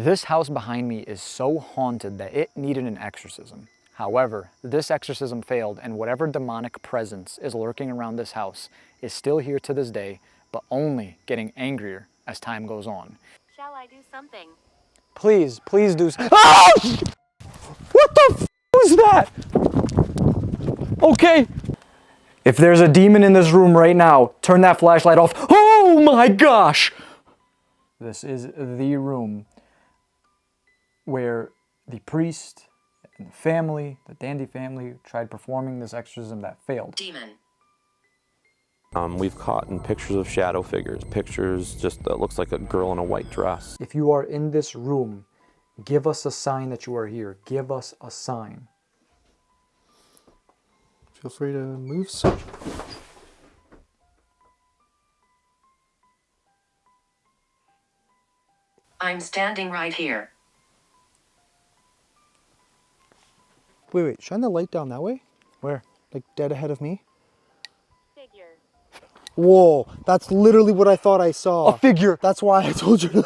This house behind me is so haunted that it needed an exorcism. However, this exorcism failed, and whatever demonic presence is lurking around this house is still here to this day, but only getting angrier as time goes on. Shall I do something? Please, please do. Oh! What the f was that? Okay. If there's a demon in this room right now, turn that flashlight off. Oh my gosh! This is the room where the priest and the family, the Dandy family, tried performing this exorcism that failed. Demon. We've caught in pictures of shadow figures, pictures just that looks like a girl in a white dress. If you are in this room, give us a sign that you are here. Give us a sign. Feel free to move some. I'm standing right here. Wait, shine the light down that way? Where? Like dead ahead of me? Figure. Whoa, that's literally what I thought I saw. A figure. That's why I told you.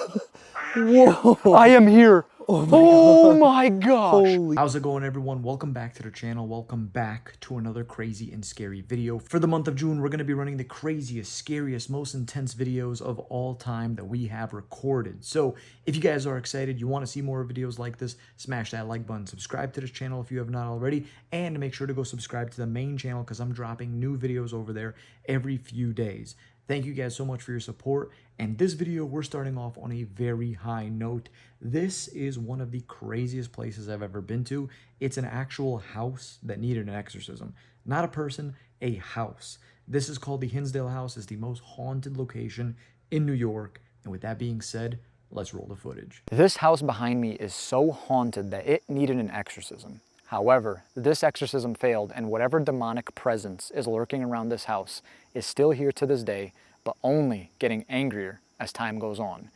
Whoa. I am here. Oh my gosh. Holy. How's it going, everyone? Welcome back to the channel. Welcome back to another crazy and scary video. For the month of June, we're going to be running the craziest, scariest, most intense videos of all time that we have recorded. So if you guys are excited, you want to see more videos like this, smash that like button, subscribe to this channel if you have not already, and make sure to go subscribe to the main channel because I'm dropping new videos over there every few days. Thank you guys so much for your support. And this video, we're starting off on a very high note. This is one of the craziest places I've ever been to. It's an actual house that needed an exorcism. Not a person, a house. This is called the Hinsdale House. It's the most haunted location in New York. And with that being said, let's roll the footage. This house behind me is so haunted that it needed an exorcism. However, this exorcism failed, and whatever demonic presence is lurking around this house is still here to this day, but only getting angrier as time goes on.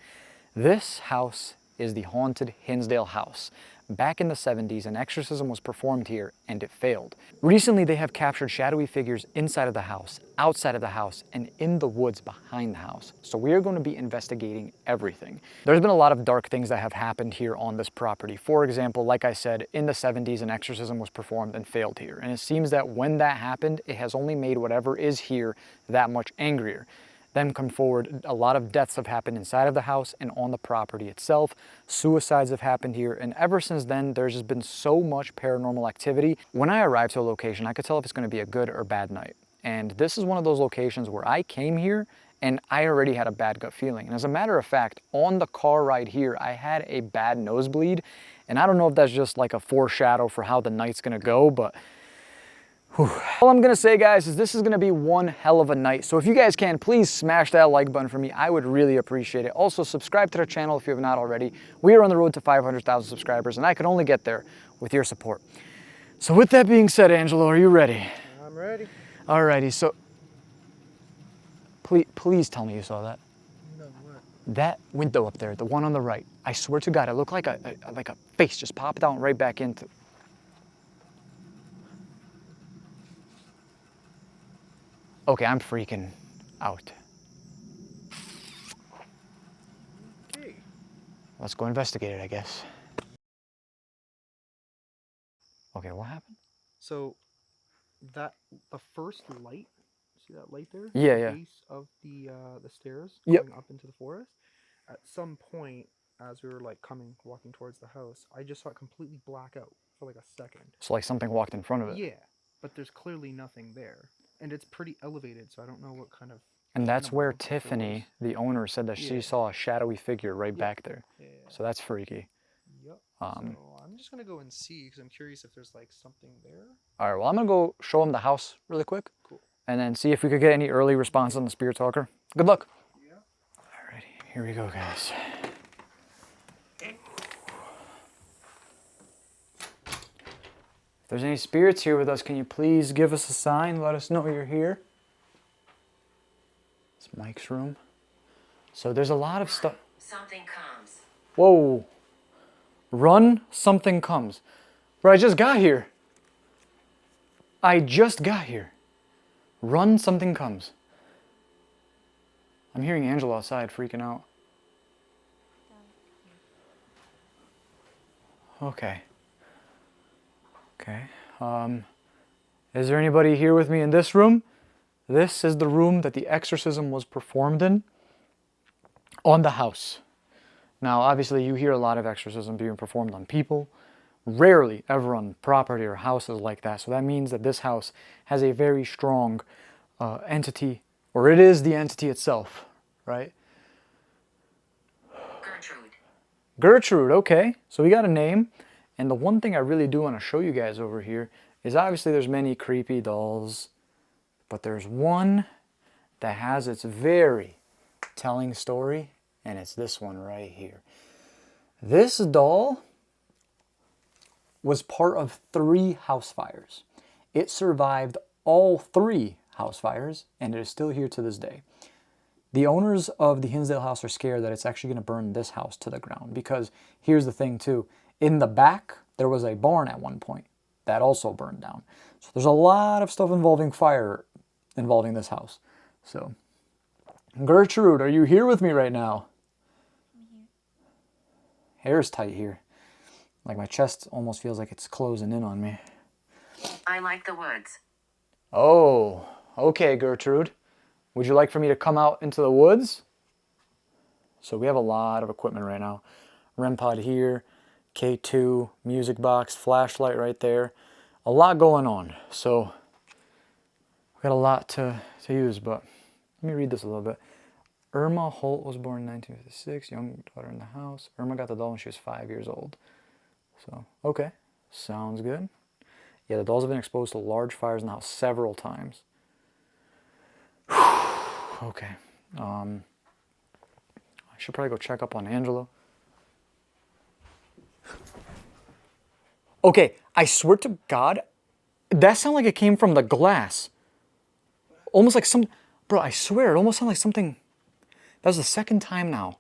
This house is the haunted Hinsdale House. Back in the 70s, an exorcism was performed here and it failed. Recently, they have captured shadowy figures inside of the house, outside of the house, and in the woods behind the house. So we are going to be investigating everything. There's been a lot of dark things that have happened here on this property. For example, like I said, in the 70s, an exorcism was performed and failed here. And it seems that when that happened, it has only made whatever is here that much angrier. Then come forward, a lot of deaths have happened inside of the house and on the property itself. Suicides have happened here, and ever since then, there's just been so much paranormal activity. When I arrived to a location, I could tell if it's going to be a good or bad night. And this is one of those locations where I came here and I already had a bad gut feeling. And as a matter of fact, on the car ride here, I had a bad nosebleed. And I don't know if that's just like a foreshadow for how the night's going to go, but all I'm gonna say, guys, is this is gonna be one hell of a night. So if you guys can, please smash that like button for me. I would really appreciate it. Also, subscribe to the channel if you have not already. We are on the road to 500,000 subscribers, and I could only get there with your support. So with that being said, Angelo, are you ready? I'm ready. Alrighty, so please tell me you saw that. No, what? That window up there, the one on the right. I swear to God, it looked like a face just popped out and right back into. Okay, I'm freaking out. Okay. Let's go investigate it, I guess. Okay, what happened? So, the first light, see that light there? Yeah, The yeah. base of the stairs Yep. going up into the forest. At some point, as we were like walking towards the house, I just saw it completely black out for like a second. So like something walked in front of it. Yeah, but there's clearly nothing there. And it's pretty elevated, so I don't know what kind of... And that's animal where it Tiffany, was. the owner, said that she Yeah. saw a shadowy figure right back there. Yeah. So that's freaky. Yep. Um, So I'm just gonna go and see because I'm curious if there's like something there. All right, well, I'm gonna go show him the house really quick. Cool. And then see if we could get any early response on the spirit talker. Good luck. Yeah. Alrighty, here we go, guys. If there's any spirits here with us, can you please give us a sign? Let us know you're here. It's Mike's room. So there's a lot of stuff. Something comes. Whoa. Run, something comes. Bro, I just got here. I just got here. Run, something comes. I'm hearing Angela outside freaking out. Okay. Okay. Is there anybody here with me in this room? This is the room that the exorcism was performed in on the house. Now, obviously, you hear a lot of exorcism being performed on people. Rarely ever on property or houses like that. So that means that this house has a very strong entity, or it is the entity itself, right? Gertrude. Gertrude, okay. So we got a name. And the one thing I really do want to show you guys over here is obviously there's many creepy dolls, but there's one that has its very telling story, and it's this one right here. This doll was part of 3 house fires. It survived all 3 house fires, and it is still here to this day. The owners of the Hinsdale house are scared that it's actually going to burn this house to the ground, because here's the thing too. In the back, there was a barn at one point that also burned down. So there's a lot of stuff involving fire involving this house. So, Gertrude, are you here with me right now? Hair's tight here. Like my chest almost feels like it's closing in on me. I like the woods. Oh, okay, Gertrude. Would you like for me to come out into the woods? So we have a lot of equipment right now. REM pod here, K2, music box, flashlight right there. A lot going on. So we got a lot to use, but let me read this a little bit. Irma Holt was born in 1956, young daughter in the house. Irma got the doll when she was 5 years old. So, okay, sounds good. Yeah, the dolls have been exposed to large fires in the house several times. Okay, I should probably go check up on Angelo. Okay, I swear to God, that sounded like it came from the glass. Almost like bro, I swear, it almost sounded like something. That was the second time now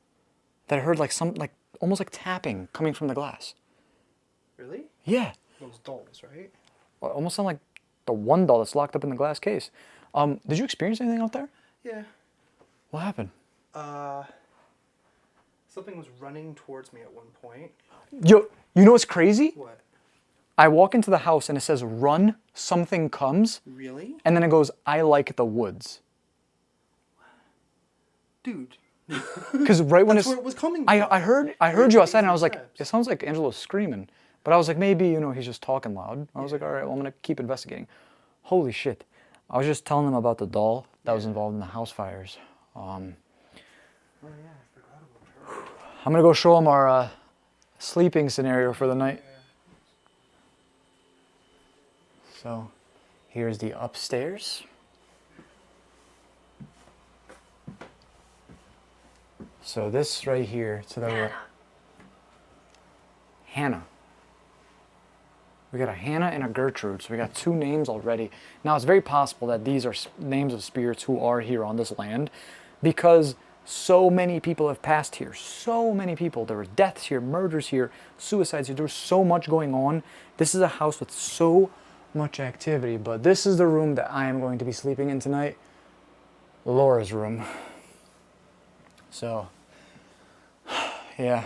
that I heard like almost like tapping coming from the glass. Really? Yeah. Those dolls, right? Well, it almost sounded like the one doll that's locked up in the glass case. Did you experience anything out there? Yeah. What happened? Something was running towards me at one point. Yo, you know what's crazy? What? I walk into the house and it says, "Run, something comes." Really? And then it goes, "I like the woods." Dude. Because right when That's where it was coming from. I heard you outside and I was like, Steps. it sounds like Angelo's screaming. But I was like, maybe, he's just talking loud. I was like, all right, well, I'm going to keep investigating. Holy shit. I was just telling them about the doll that was involved in the house fires. Oh yeah, I forgot about her. I'm going to go show them our sleeping scenario for the night. So, here's the upstairs. So this right here to the right. Hannah. We got a Hannah and a Gertrude, so we got 2 names already. Now it's very possible that these are names of spirits who are here on this land, because so many people have passed here. So many people. There were deaths here, murders here, suicides here. There was so much going on. This is a house with so much activity, but this is the room that I am going to be sleeping in tonight. Laura's room. So, yeah,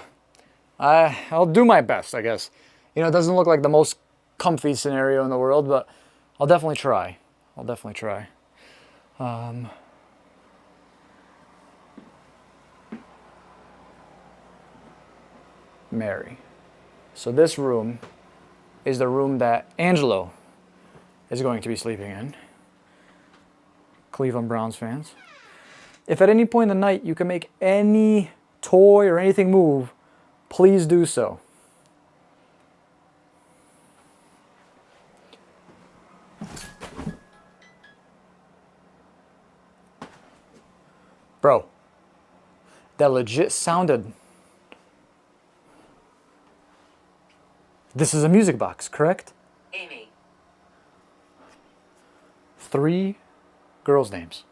I'll do my best, I guess. It doesn't look like the most comfy scenario in the world, but I'll definitely try. Mary. So this room is the room that Angelo is going to be sleeping in. Cleveland Browns fans. If at any point in the night you can make any toy or anything move, please do so. Bro, that legit sounded. This is a music box, correct? Amy. 3 girls' names.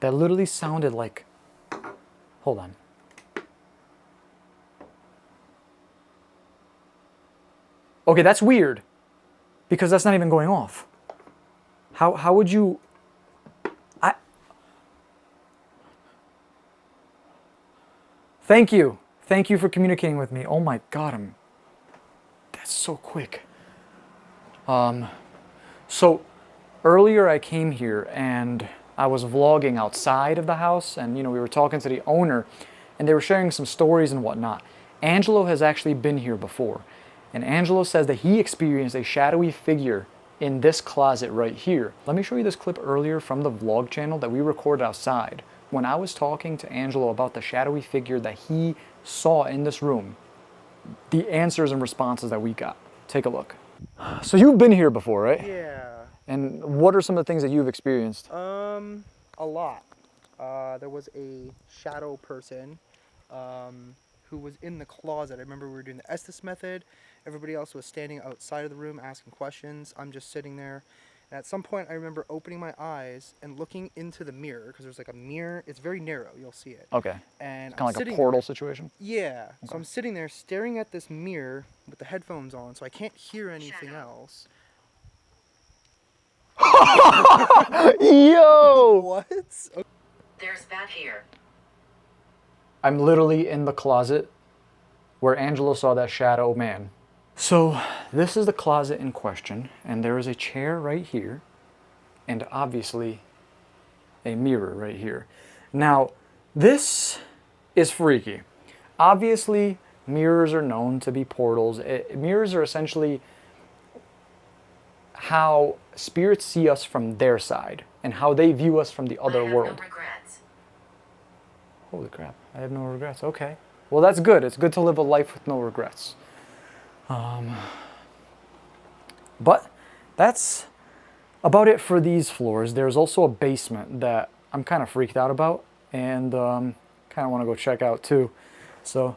That literally sounded like. Hold on. Okay, that's weird. Because that's not even going off. How would you. Thank you. Thank you for communicating with me. Oh my God, That's so quick. So earlier I came here and I was vlogging outside of the house, and we were talking to the owner and they were sharing some stories and whatnot. Angelo has actually been here before, and Angelo says that he experienced a shadowy figure in this closet right here. Let me show you this clip earlier from the vlog channel that we recorded outside when I was talking to Angelo about the shadowy figure that he saw in this room. The answers and responses that we got. Take a look. So you've been here before, right? Yeah. And what are some of the things that you've experienced? A lot. There was a shadow person who was in the closet. I remember we were doing the Estes method. Everybody else was standing outside of the room asking questions. I'm just sitting there. And at some point, I remember opening my eyes and looking into the mirror, because there's like a mirror. It's very narrow. You'll see it. Okay. And Kind of like a portal situation? Yeah. Okay. So I'm sitting there staring at this mirror with the headphones on, so I can't hear anything Shadow. else. Yo! What? There's bat here. I'm literally in the closet where Angelo saw that shadow man. So this is the closet in question, and there is a chair right here, and obviously a mirror right here. Now, this is freaky. Obviously, mirrors are known to be portals. Mirrors are essentially how spirits see us from their side and how they view us from the other I have world. no regrets. Holy crap, I have no regrets. Okay. Well, that's good. It's good to live a life with no regrets. But that's about it for these floors. There's also a basement that I'm kind of freaked out about, and kind of want to go check out too. So,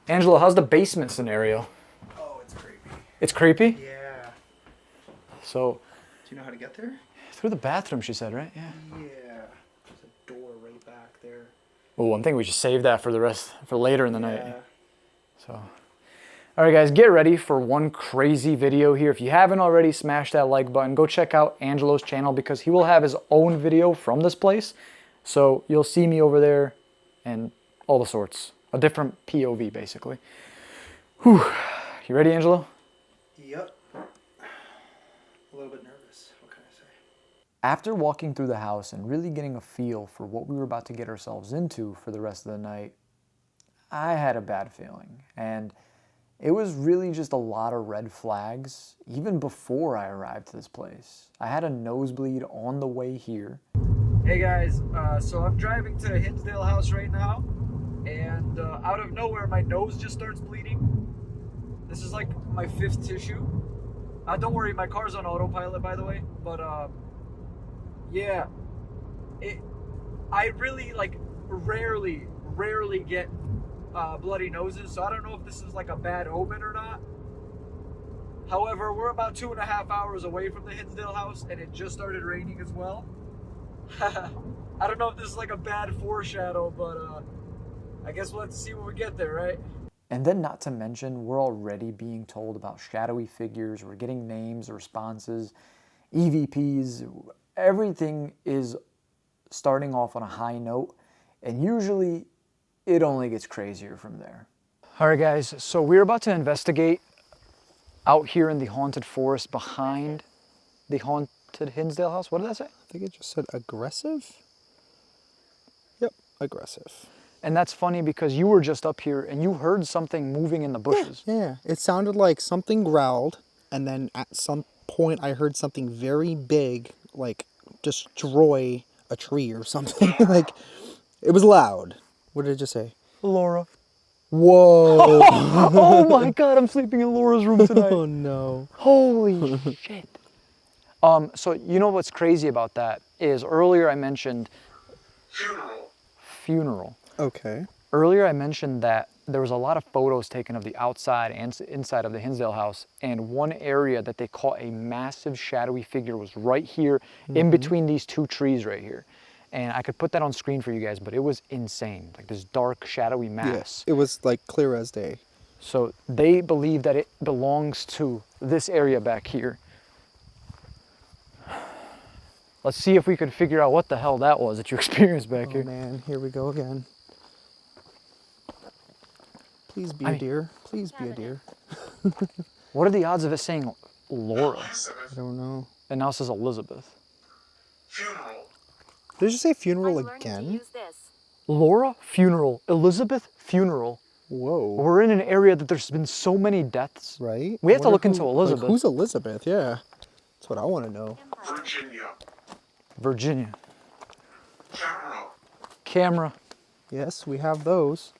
Angelo, how's the basement scenario? Oh, it's creepy. It's creepy? Yeah. So, Do you know how to get there? through the bathroom, she said, right? Yeah. Yeah. There's a door right back there. Oh, I'm thinking we should save that for later in the night. Yeah. So, all right, guys, get ready for one crazy video here. If you haven't already, smash that like button. Go check out Angelo's channel because he will have his own video from this place. So you'll see me over there and all the sorts. A different POV, basically. Whew. You ready, Angelo? Yep. A little bit nervous. What can I say? After walking through the house and really getting a feel for what we were about to get ourselves into for the rest of the night, I had a bad feeling. And it was really just a lot of red flags, even before I arrived to this place. I had a nosebleed on the way here. Hey guys, so I'm driving to Hinsdale House right now, and out of nowhere my nose just starts bleeding. This is like my 5th tissue. Don't worry, my car's on autopilot, by the way, but yeah. I really rarely get bloody noses, so I don't know if this is like a bad omen or not. However, we're about 2.5 hours away from the Hinsdale House, and it just started raining as well. I don't know if this is like a bad foreshadow, but I guess we'll have to see when we get there, right? And then, not to mention, we're already being told about shadowy figures. We're getting names, responses, EVPs. Everything is starting off on a high note, and usually it only gets crazier from there. All right, guys, so we're about to investigate out here in the haunted forest behind the haunted Hinsdale House. What did that say? I think it just said aggressive. Yep, aggressive. And that's funny because you were just up here and you heard something moving in the bushes. Yeah, it sounded like something growled, and then at some point I heard something very big, like destroy a tree or something. Like, it was loud. What did it just say? Laura. Whoa. Oh my God, I'm sleeping in Laura's room tonight. Oh no. Holy shit. So you know what's crazy about that is earlier I mentioned funeral. Okay. Earlier I mentioned that there was a lot of photos taken of the outside and inside of the Hinsdale House, and one area that they caught a massive shadowy figure was right here in between these 2 trees right here. And I could put that on screen for you guys, but it was insane. Like this dark, shadowy mass. Yes, it was like clear as day. So they believe that it belongs to this area back here. Let's see if we could figure out what the hell that was that you experienced back here. Oh man, here we go again. Please be a deer. Please be a deer. What are the odds of it saying Laura? I don't know. And now it says Elizabeth. Funeral. Did you say funeral I'm learning to again? use this. Laura, funeral. Elizabeth, funeral. Whoa. We're in an area that there's been so many deaths. Right? We have to Wonder look into Elizabeth. Like, who's Elizabeth? Yeah. That's what I want to know. Virginia. Virginia. Camera. Camera. Yes, we have those.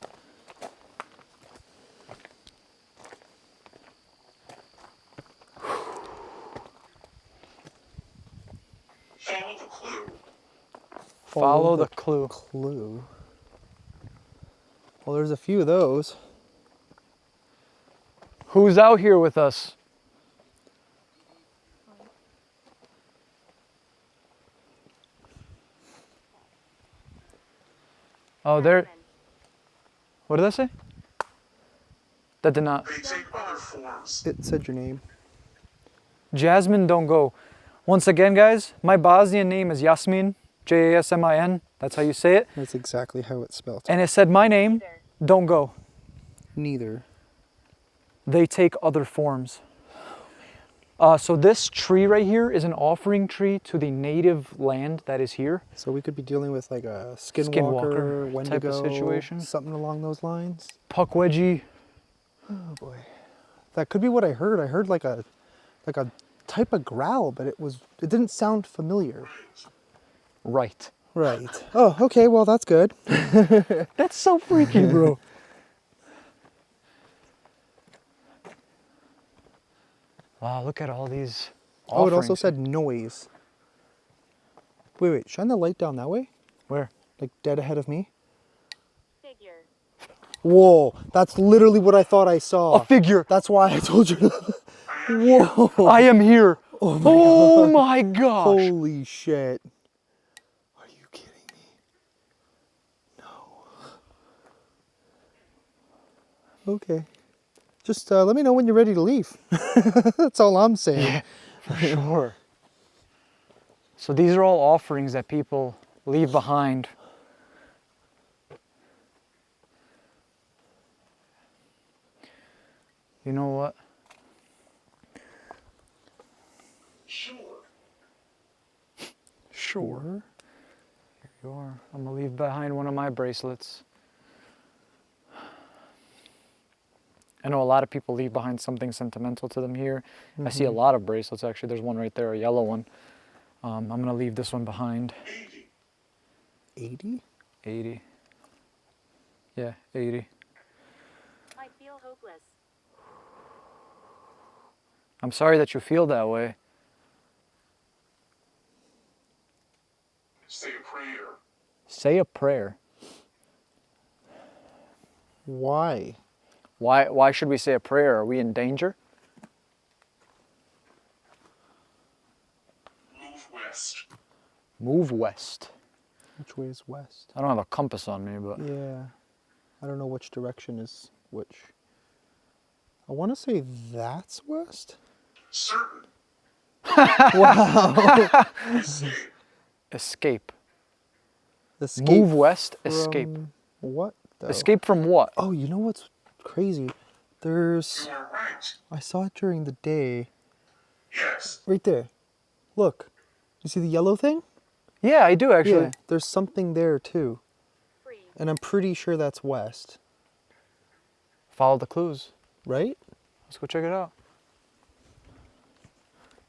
Follow the clue. Follow the clue. Clue. Well, there's a few of those. Who's out here with us? Oh, there. What did that say? That did not. They take other forms. It said your name. Jasmine, don't go. Once again, guys, my Bosnian name is Yasmin, Jasmin. That's how you say it. That's exactly how it's spelled. And it said my name, don't go. Neither. They take other forms. So this tree right here is an offering tree to the native land that is here. So we could be dealing with like a skinwalker, Skinwalker Wendigo, type of situation. something along those lines. Pukwudgie. Oh boy, that could be what I heard. I heard like a type of growl, but it didn't sound familiar. Right. Right. Oh, okay. Well, that's good. That's so freaky, bro. Wow, look at all these Oh, it also offerings. said noise. Wait. Shine the light down that way, Where? like dead ahead of me. Figure. Whoa, that's literally what I thought I saw. A figure. That's why I told you. Whoa. I am here. Oh my gosh. Holy shit. Are you kidding me? No. Okay. Just let me know when you're ready to leave. That's all I'm saying. For sure. So these are all offerings that people leave behind. You know what? Sure. Sure. Here you are. I'm gonna leave behind one of my bracelets. I know a lot of people leave behind something sentimental to them here. I see a lot of bracelets actually. There's one right there, a yellow one. I'm gonna leave this one behind. 80. 80? 80. Yeah, 80. I feel hopeless. I'm sorry that you feel that way. Say a prayer. Say a prayer. Why? Why should we say a prayer? Are we in danger? Move west. Move west. Which way is west? I don't have a compass on me, but Yeah. I don't know which direction is which. I want to say that's west. Certain. escape. Escape Move west, escape. from What? Though? Escape from what? Oh, you know what's crazy? There's. You are right. I saw it during the day. Yes. Right there. Look. You see the yellow thing? Yeah, I do actually. Yeah. There's something there too. Free. And I'm pretty sure that's west. Follow the clues. Right? Let's go check it out.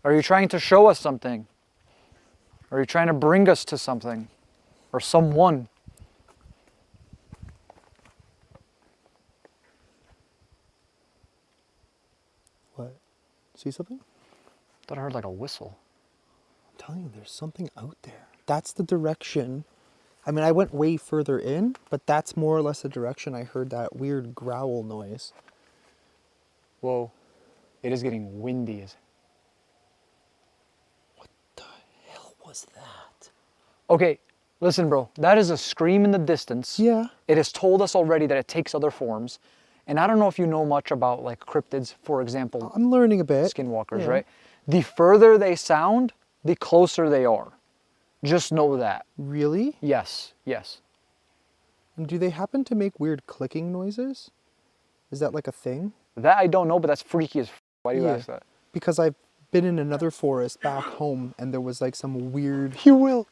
Are you trying to show us something? Are you trying to bring us to something? Or someone? What? See something? Thought I heard like a whistle. I'm telling you, there's something out there. That's the direction. I mean, I went way further in, but that's more or less the direction I heard that weird growl noise. Whoa. It is getting windy. What the hell was that? Okay, listen, bro. That is a scream in the distance. Yeah. It has told us already that it takes other forms. And I don't know if you know much about like cryptids, for example, I'm learning a bit. skinwalkers, Yeah. right? The further they sound, the closer they are. Just know that. Really? Yes, yes. And do they happen to make weird clicking noises? Is that like a thing? That I don't know, but that's freaky as f. Why do you Yeah. ask that? Because I've been in another forest back home, and there was like some weird. You will.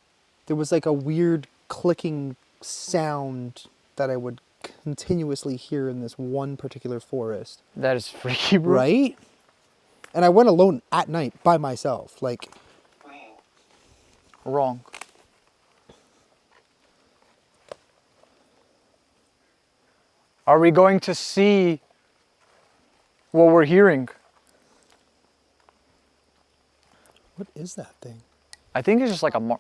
There was like a weird clicking sound that I would continuously hear in this one particular forest. That is freaky, bro. Right? And I went alone at night by myself. Like, Wrong. Are we going to see what we're hearing? what is that thing? I think it's just like a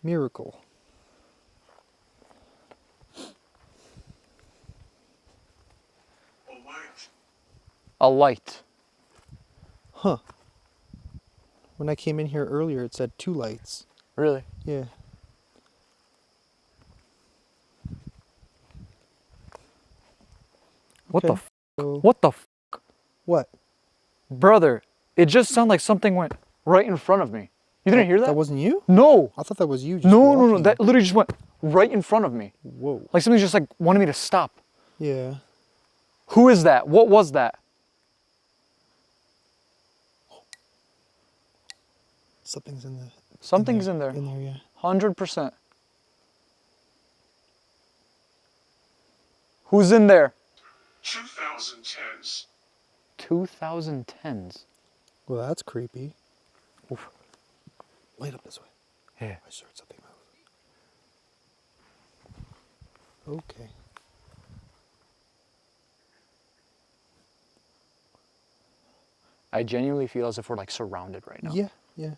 Miracle. A light. a light. Huh. When I came in here earlier, it said 2 lights. Really? Yeah. What the Okay. f? So, What the f? what? Brother, it just sounded like something went right in front of me. You didn't hear that? That wasn't you? No. I thought that was you. Just No, no, no. walking. That literally just went right in front of me. Whoa. Like something just like wanted me to stop. Yeah. Who is that? What was that? Something's in the. Something's in there. In there, yeah. 100%. Who's in there? 2010s. 2010s. Well, that's creepy. Oof. Light up this way. Yeah. I just heard something move. Okay. I genuinely feel as if we're like surrounded right now. Yeah, yeah.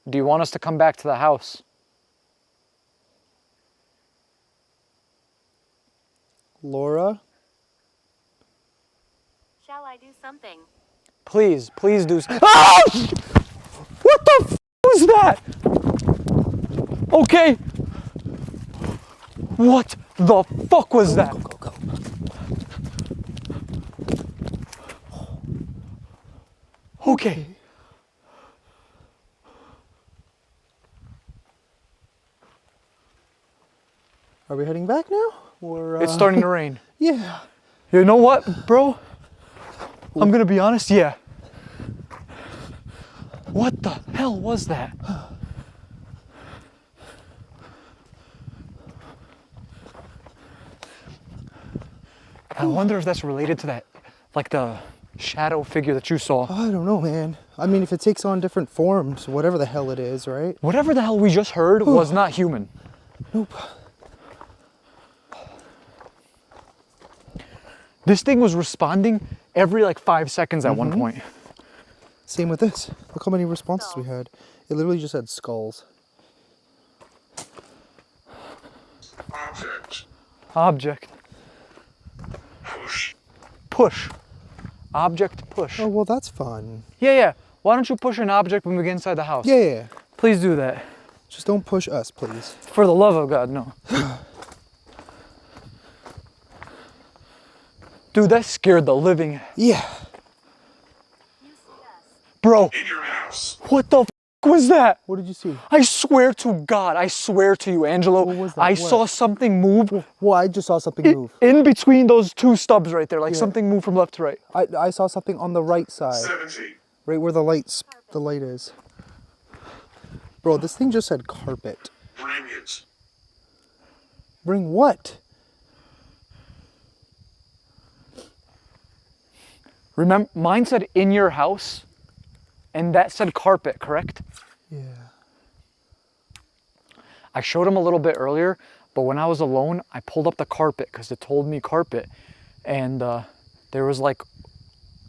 Do you want us to come back to the house? Laura? Shall I do something? Please, please do. Ah! What the f was that? Okay. What the fuck was that? Go, go. Okay. Are we heading back now? Or, It's starting to rain. Yeah. You know what, bro? I'm gonna be honest, yeah. What the hell was that? I wonder if that's related to that, like the shadow figure that you saw. I don't know, man. I mean, if it takes on different forms, whatever the hell it is, right? Whatever the hell we just heard was not human. Nope. This thing was responding every like 5 seconds at one point. Same with this. Look how many responses we had. It literally just had skulls. Object. Object. Push. Push. Object push. Oh, well, that's fun. Yeah, yeah. Why don't you push an object when we get inside the house? Yeah, yeah, yeah. Please do that. Just don't push us, please. For the love of God, no. Dude, that scared the living. Yeah. You see us. Bro, In your house. what the f was that? What did you see? I swear to God, I swear to you, Angelo, What was that? I What? saw something move Well, I just saw something move. in between those two stubs right there. Like Yeah. something moved from left to right. I saw something on the right side, 70. right where the light is. Bro, this thing just said carpet. Bring it. Bring what? Remember, mine said in your house, and that said carpet, correct? Yeah. I showed him a little bit earlier, but when I was alone, I pulled up the carpet because it told me carpet, and there was like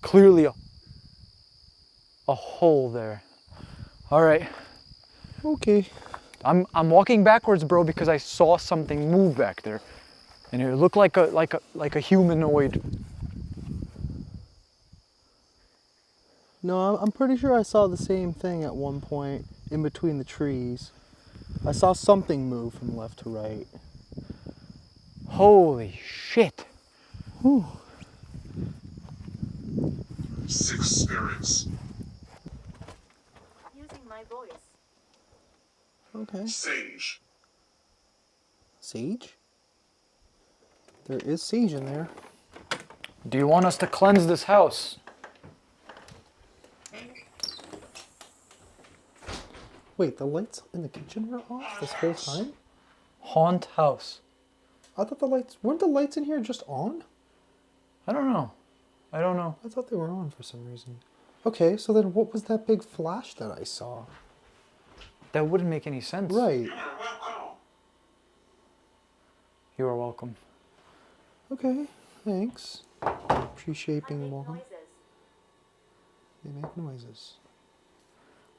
clearly a hole there. All right, Okay. I'm walking backwards, bro, because I saw something move back there, and it looked like a humanoid. No, I'm pretty sure I saw the same thing at one point in between the trees. I saw something move from left to right. Holy shit! 6 spirits. Using my voice. Okay. Sage. Sage? There is sage in there. Do you want us to cleanse this house? Wait, the lights in the kitchen were off this whole time? Haunt house. I thought weren't the lights in here just on? I don't know. I don't know. I thought they were on for some reason. Okay, so then what was that big flash that I saw? That wouldn't make any sense. Right. You are welcome. You are welcome. Okay, thanks. Appreciate I being make welcome. noises. They make noises.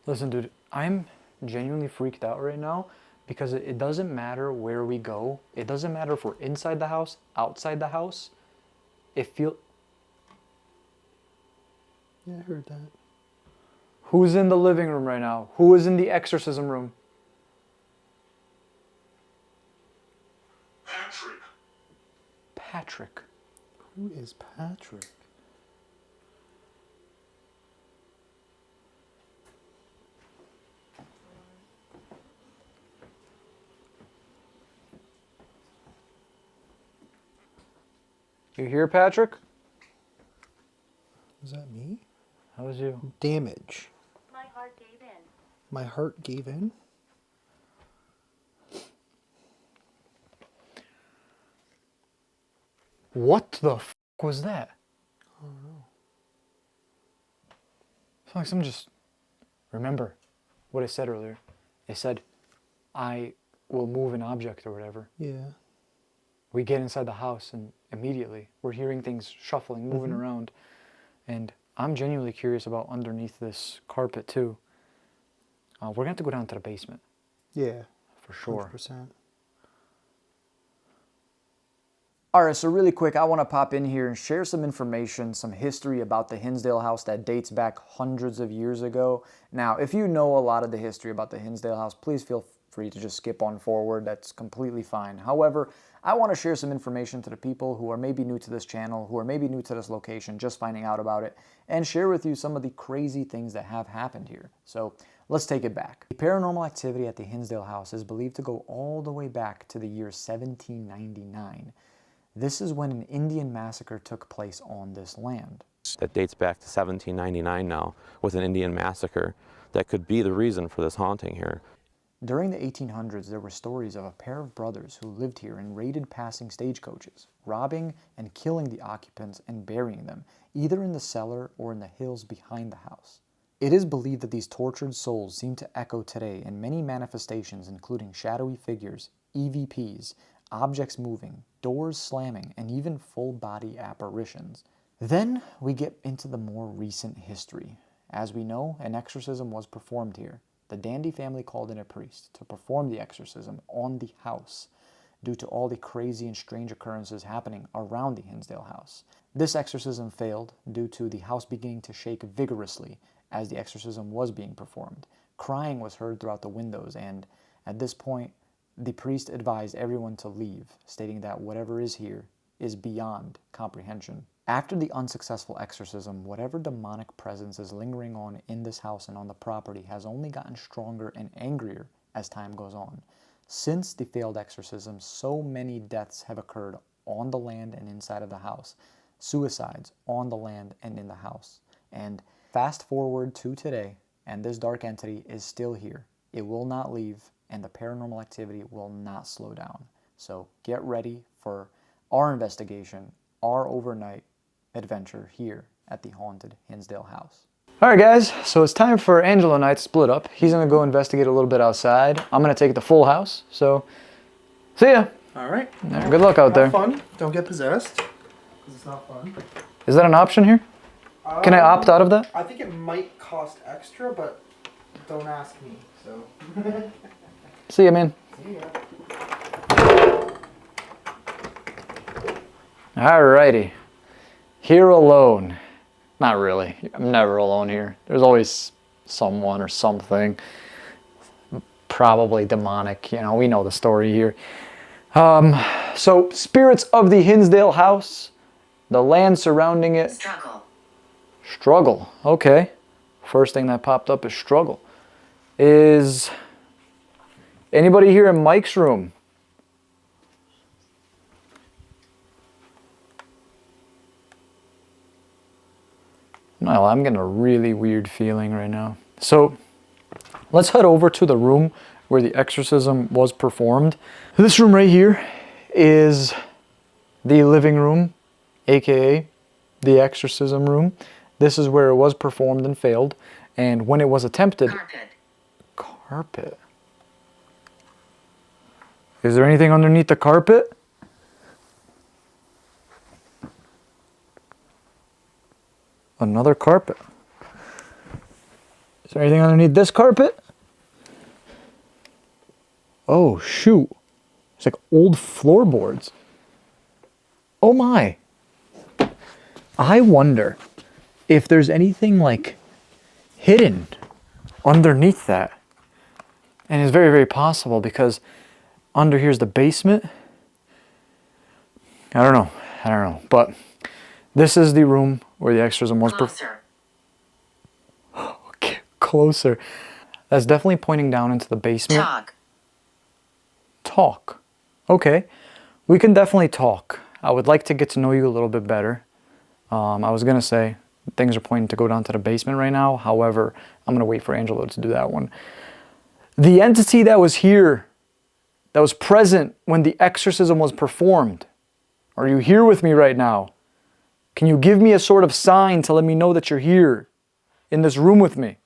Listen, dude, I'm genuinely freaked out right now because it doesn't matter where we go. It doesn't matter if we're inside the house, outside the house. It feels... Yeah, I heard that. Who's in the living room right now? Who is in the exorcism room? Patrick. Patrick. Who is Patrick? You here, Patrick? Was that me? That was you. Damage. My heart gave in. My heart gave in. What the f was that? I don't know. I feel like someone just... Remember what I said earlier. I said, I will move an object or whatever. Yeah. We get inside the house and immediately we're hearing things shuffling, moving around. And I'm genuinely curious about underneath this carpet too. We're going to have to go down to the basement Yeah. for sure. 100%. All right, so really quick, I want to pop in here and share some information, some history about the Hinsdale house that dates back hundreds of years ago. Now, if you know a lot of the history about the Hinsdale house, please feel free to just skip on forward. That's completely fine. However, I want to share some information to the people who are maybe new to this channel, who are maybe new to this location, just finding out about it, and share with you some of the crazy things that have happened here. So let's take it back. The paranormal activity at the Hinsdale house is believed to go all the way back to the year 1799. This is when an Indian massacre took place on this land. That dates back to 1799 now, with an Indian massacre that could be the reason for this haunting here. During the 1800s, there were stories of a pair of brothers who lived here and raided passing stagecoaches, robbing and killing the occupants and burying them, either in the cellar or in the hills behind the house. It is believed that these tortured souls seem to echo today in many manifestations, including shadowy figures, EVPs, objects moving, doors slamming, and even full-body apparitions. Then we get into the more recent history. As we know, an exorcism was performed here. The Dandy family called in a priest to perform the exorcism on the house due to all the crazy and strange occurrences happening around the Hinsdale house. This exorcism failed due to the house beginning to shake vigorously as the exorcism was being performed. Crying was heard throughout the windows, and at this point, the priest advised everyone to leave, stating that whatever is here is beyond comprehension. After the unsuccessful exorcism, whatever demonic presence is lingering on in this house and on the property has only gotten stronger and angrier as time goes on. Since the failed exorcism, so many deaths have occurred on the land and inside of the house. Suicides on the land and in the house. And fast forward to today, and this dark entity is still here. It will not leave, and the paranormal activity will not slow down. So get ready for our investigation, our overnight adventure here at the haunted Hinsdale house. All right, guys, so it's time for Angelo and I to split up. He's gonna go investigate a little bit outside. I'm gonna take the full house, so see ya. All right. Good luck out there. Have fun. Don't get possessed. 'Cause it's not fun. Is that an option here? Can I opt out of that? I think it might cost extra, but don't ask me. So. See ya, man. See ya. Alrighty. Here alone. Not really. I'm never alone here. There's always someone or something. Probably demonic. You know, we know the story here. So, spirits of the Hinsdale house. The land surrounding it. Struggle. Okay. First thing that popped up is struggle. Anybody here in Mike's room? Well, I'm getting a really weird feeling right now. So let's head over to the room where the exorcism was performed. This room right here is the living room, aka the exorcism room. This is where it was performed and failed. And when it was attempted... Carpet. Is there anything underneath the carpet? Another carpet. Is there anything underneath this carpet? Oh, shoot. It's like old floorboards. Oh my. I wonder if there's anything like hidden underneath that. And it's very, very possible because under here's the basement. I don't know. But this is the room where the exorcism was performed. Okay, closer. That's definitely pointing down into the basement. Talk. Okay. We can definitely talk. I would like to get to know you a little bit better. I was going to say things are pointing to go down to the basement right now. However, I'm going to wait for Angelo to do that one. The entity that was here, that was present when the exorcism was performed, are you here with me right now? Can you give me a sort of sign to let me know that you're here in this room with me?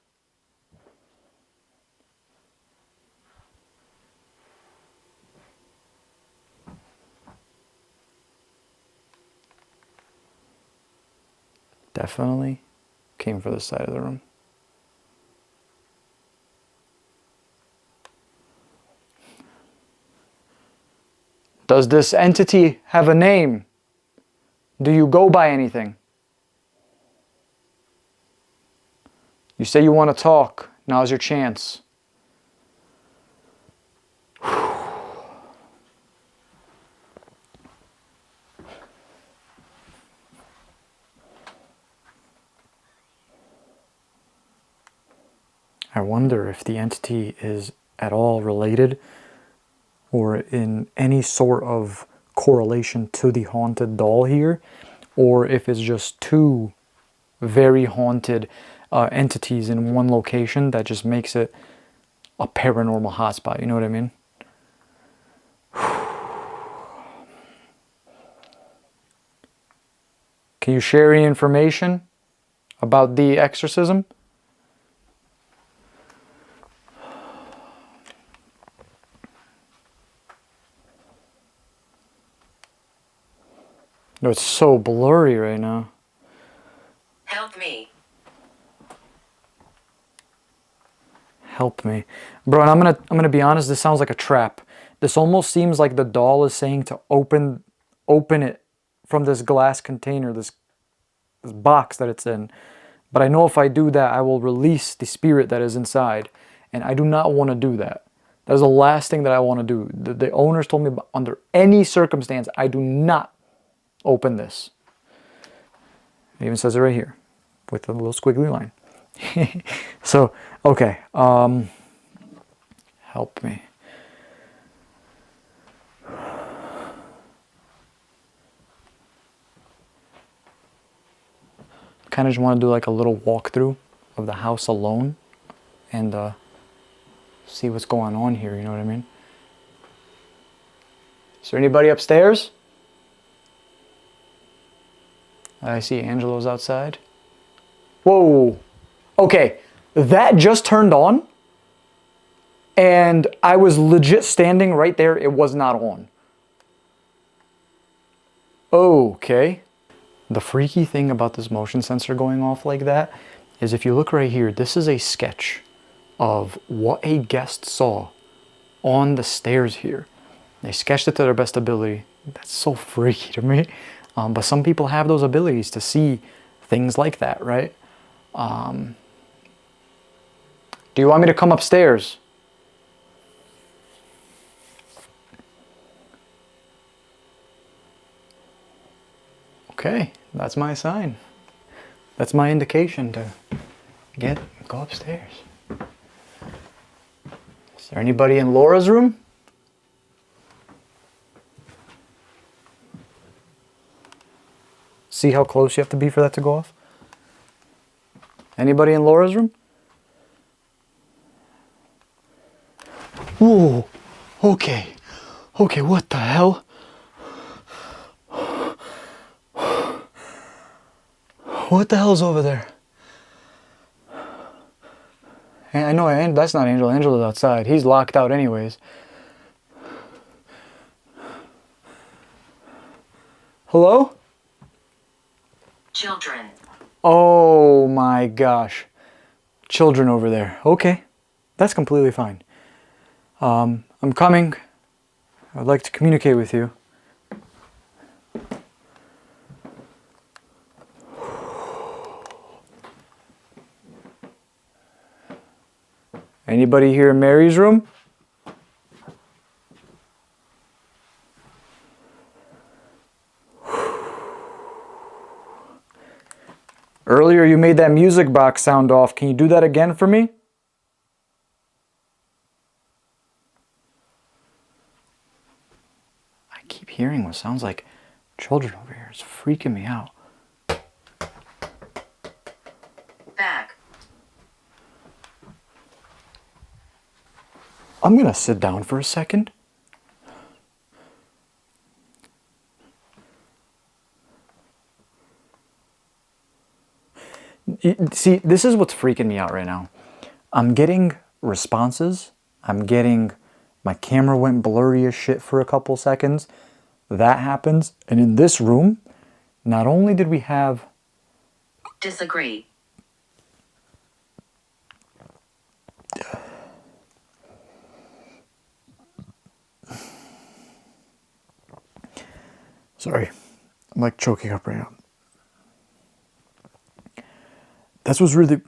Definitely came for this side of the room. Does this entity have a name? Do you go by anything? You say you want to talk. Now's your chance. I wonder if the entity is at all related or in any sort of correlation to the haunted doll here, or if it's just two very haunted entities in one location that just makes it a paranormal hotspot. You know what I mean? Can you share any information about the exorcism? No, it's so blurry right now. Help me. Help me. Bro, and I'm gonna be honest, this sounds like a trap. This almost seems like the doll is saying to open it from this glass container, this box that it's in. But I know if I do that, I will release the spirit that is inside. And I do not want to do that. That is the last thing that I want to do. The owners told me under any circumstance, I do not open this. It even says it right here with a little squiggly line. So, okay. Help me. Kind of just want to do like a little walkthrough of the house alone and see what's going on here, you know what I mean? Is there anybody upstairs? I see Angelo's outside. Whoa. Okay, that just turned on and I was legit standing right there. It was not on. Okay. The freaky thing about this motion sensor going off like that is if you look right here, this is a sketch of what a guest saw on the stairs here. They sketched it to their best ability. That's so freaky to me. But some people have those abilities to see things like that, right? Do you want me to come upstairs? Okay, that's my sign. That's my indication to go upstairs. Is there anybody in Laura's room? See how close you have to be for that to go off? Anybody in Laura's room? Whoa, okay. Okay, what the hell? What the hell's over there? I know, that's not Angel. Angel's outside. He's locked out anyways. Hello? Children. Oh my gosh. Children over there. Okay. That's completely fine. I'm coming. I'd like to communicate with you. Anybody here in Mary's room? Earlier you made that music box sound off. Can you do that again for me? I keep hearing what sounds like children over here. It's freaking me out. Back. I'm gonna sit down for a second. See, this is what's freaking me out right now. I'm getting responses. My camera went blurry as shit for a couple seconds. That happens. And in this room, not only did we have... Disagree. Sorry, I'm like choking up right now. That's what's really...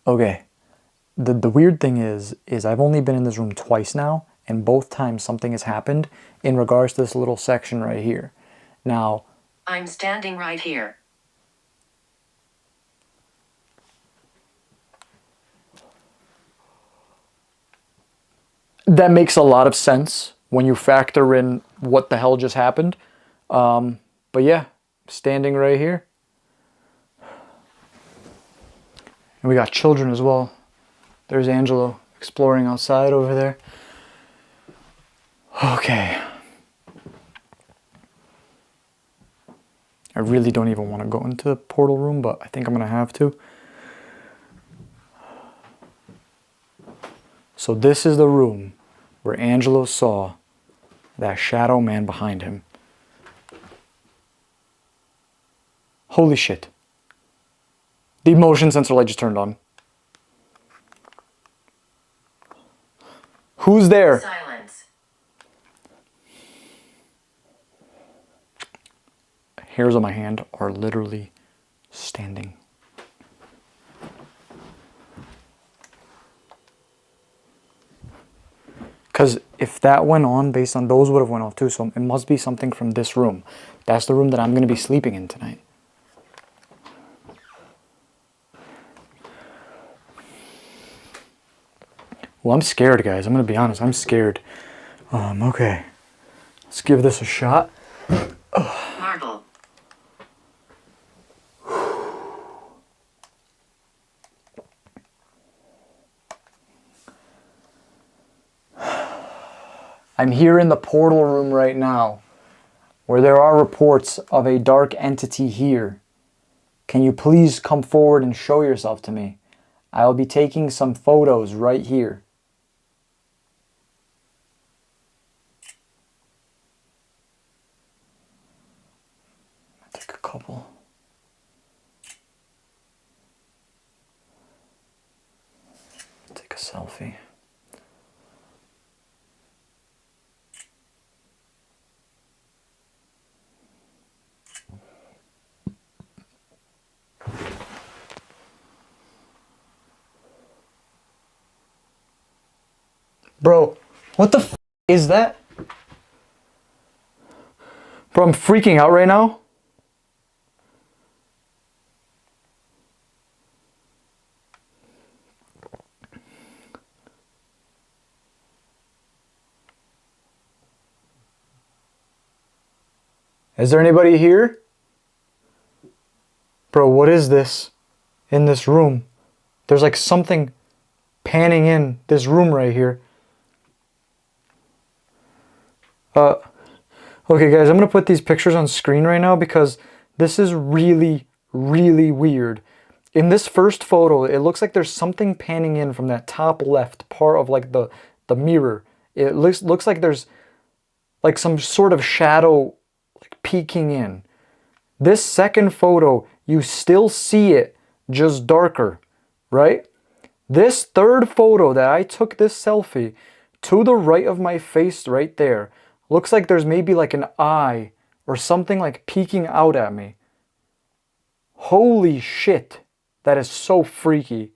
Okay, the weird thing is I've only been in this room twice now, and both times something has happened in regards to this little section right here. Now, I'm standing right here. that makes a lot of sense when you factor in what the hell just happened. But yeah, standing right here. And we got children as well. There's Angelo exploring outside over there. Okay. I really don't even want to go into the portal room, but I think I'm going to have to. So this is the room where Angelo saw that shadow man behind him. Holy shit. The motion sensor light just turned on. Who's there? Silence. Hairs on my hand are literally standing. Because if that went on based on those would have went off too, so it must be something from this room. That's the room that I'm going to be sleeping in tonight. Well, I'm scared, guys. I'm going to be honest. I'm scared. Okay. Let's give this a shot. Marble. I'm here in the portal room right now, where there are reports of a dark entity here. Can you please come forward and show yourself to me? I'll be taking some photos right here. I'll take a couple. Take a selfie. Bro, what the f is that? Bro, I'm freaking out right now. Is there anybody here? Bro, what is this in this room? There's like something panning in this room right here. Okay guys, I'm gonna put these pictures on screen right now because this is really, really weird. In this first photo, it looks like there's something panning in from that top left part of like the mirror. It looks like there's like some sort of shadow like peeking in. This second photo, you still see it, just darker, right? This third photo that I took this selfie, to the right of my face right there, looks like there's maybe like an eye or something like peeking out at me. Holy shit, that is so freaky.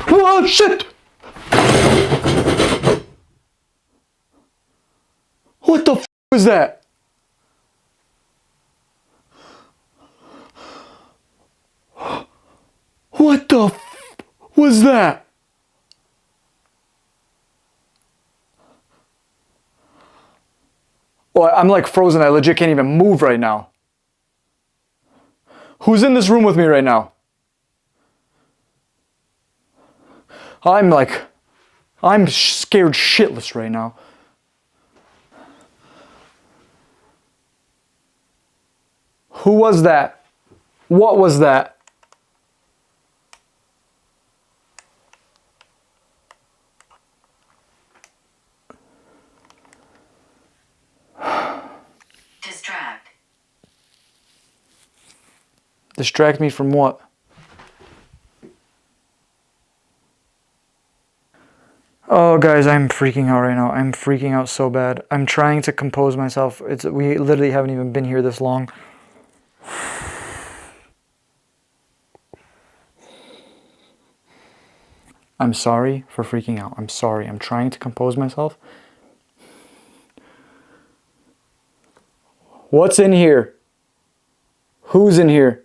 Oh shit! What the f was that? What the f was that? Oh, I'm like frozen. I legit can't even move right now. Who's in this room with me right now? I'm scared shitless right now. Who was that? What was that? Distract. Distract me from what? Oh guys, I'm freaking out right now. I'm freaking out so bad. I'm trying to compose myself. We literally haven't even been here this long. I'm sorry for freaking out. I'm sorry. I'm trying to compose myself. What's in here? Who's in here?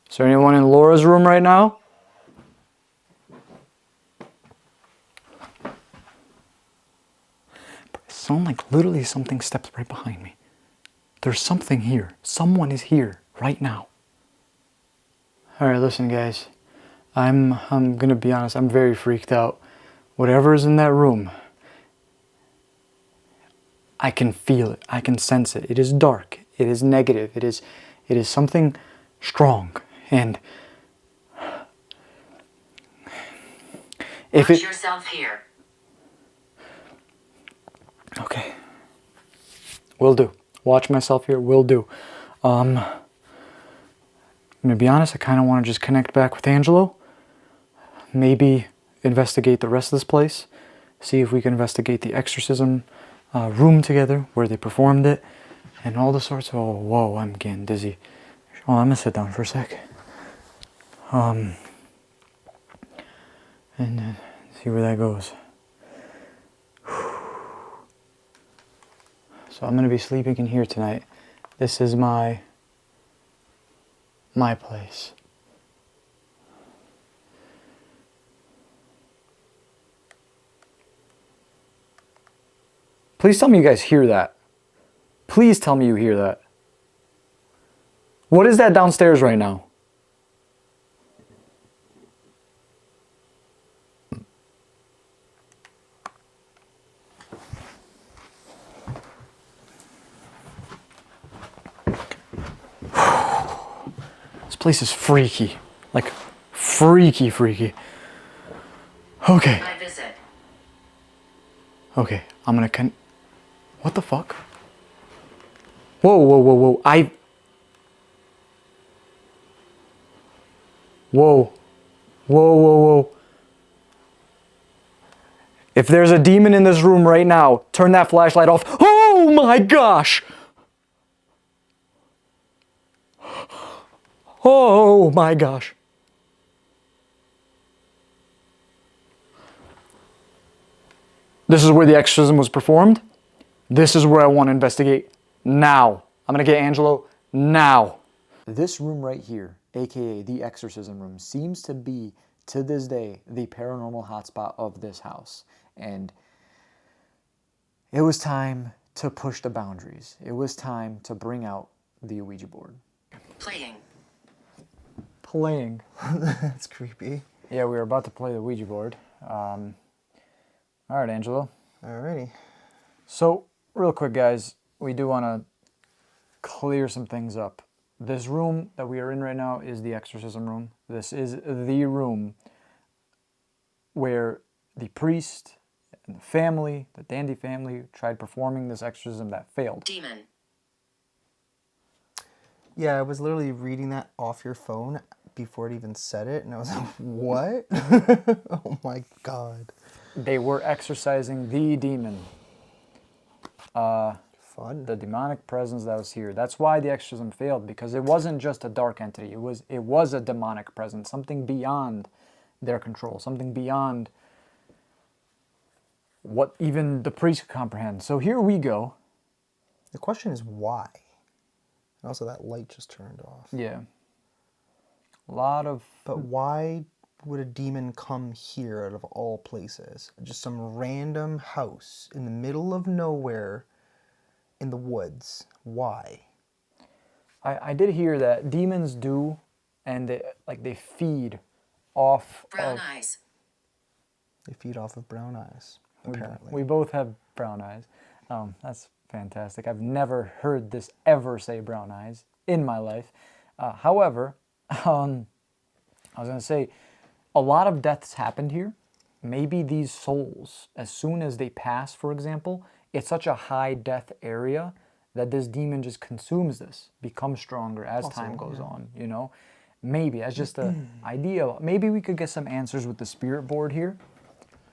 Is there anyone in Laura's room right now? It sounds like literally something steps right behind me. There's something here. Someone is here right now. All right, listen, guys. I'm gonna be honest. I'm very freaked out. Whatever is in that room, I can feel it. I can sense it. It is dark. It is negative. It is something strong. And if Put it yourself here. okay, will do. Watch myself here. Will do. I'm gonna be honest. I kind of want to just connect back with Angelo. Maybe investigate the rest of this place. See if we can investigate the exorcism room together where they performed it, and all the sorts. Oh, whoa! I'm getting dizzy. Oh, I'm gonna sit down for a sec. And then see where that goes. So I'm gonna be sleeping in here tonight. This is my place. Please tell me you guys hear that. Please tell me you hear that. What is that downstairs right now? This place is freaky. Like, freaky. Okay. My visit. Okay, I'm gonna what the fuck? Whoa. Whoa. If there's a demon in this room right now, turn that flashlight off. Oh my gosh! Oh my gosh. This is where the exorcism was performed. This is where I want to investigate now. I'm going to get Angelo now. This room right here, aka the exorcism room, seems to be, to this day, the paranormal hotspot of this house. And it was time to push the boundaries. It was time to bring out the Ouija board. Playing. Playing. That's creepy. Yeah, we were about to play the Ouija board. All right, Angelo. Alrighty. So, real quick, guys, we do want to clear some things up. This room that we are in right now is the exorcism room. This is the room where the priest and the family, the Dandy family, tried performing this exorcism that failed. Demon. Yeah, I was literally reading that off your phone before it even said it, and I was like, what? Oh my god. They were exorcising the demon. Fun. The demonic presence that was here. That's why the exorcism failed, because it wasn't just a dark entity. It was a demonic presence, something beyond their control, something beyond what even the priest could comprehend. So here we go. The question is why? And also, that light just turned off. Yeah. A lot of... But why would a demon come here out of all places? Just some random house in the middle of nowhere in the woods. Why? I did hear that demons do, and they feed off Brown of... eyes. They feed off of brown eyes, apparently. We both have brown eyes. That's fantastic. I've never heard this ever say brown eyes in my life. However, I was going to say, a lot of deaths happened here. Maybe these souls, as soon as they pass, for example, it's such a high death area that this demon just consumes this, becomes stronger as time goes on, you know? Maybe, that's just an idea. Maybe we could get some answers with the spirit board here.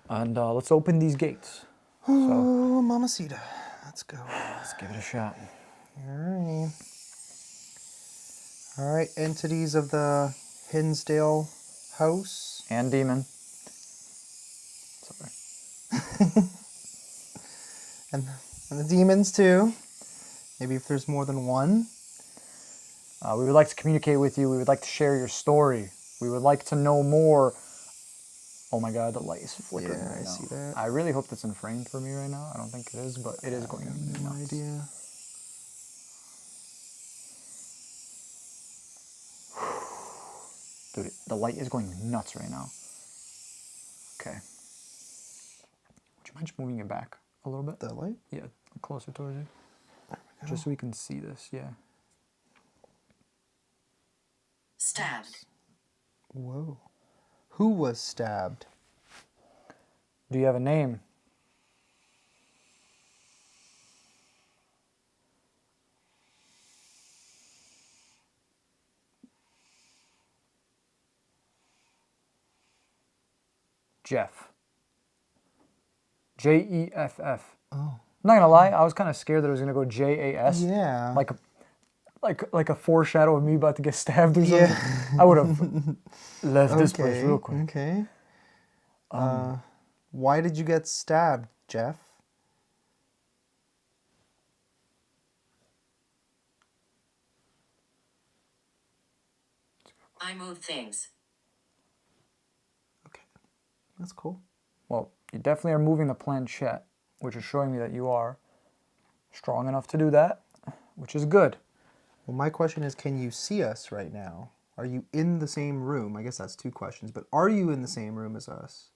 And let's open these gates. Oh, Mamacita. Let's go. Let's give it a shot. Alrighty. Alright, entities of the Hinsdale house. And demon. Sorry. And the demons too. Maybe if there's more than one. We would like to communicate with you. We would like to share your story. We would like to know more. Oh my god, the light is flickering Yeah, right I now. see that. I really hope that's in frame for me right now. I don't think it is, but it is going to be No nuts. idea. Dude, the light is going nuts right now. Okay. Would you mind just moving it back a little bit? The light? Yeah, closer towards you. Just so we can see this, yeah. Stabbed. Whoa. Who was stabbed? Do you have a name? Jeff. Jeff. Oh. I'm not gonna lie, I was kind of scared that it was gonna go JAS. Yeah. Like a foreshadow of me about to get stabbed or something. Yeah. I would have left this place real quick. Okay. Why did you get stabbed, Jeff? I move things. Okay. That's cool. Well, you definitely are moving the planchette, which is showing me that you are strong enough to do that, which is good. Well, my question is, can you see us right now? Are you in the same room? I guess that's two questions, but are you in the same room as us?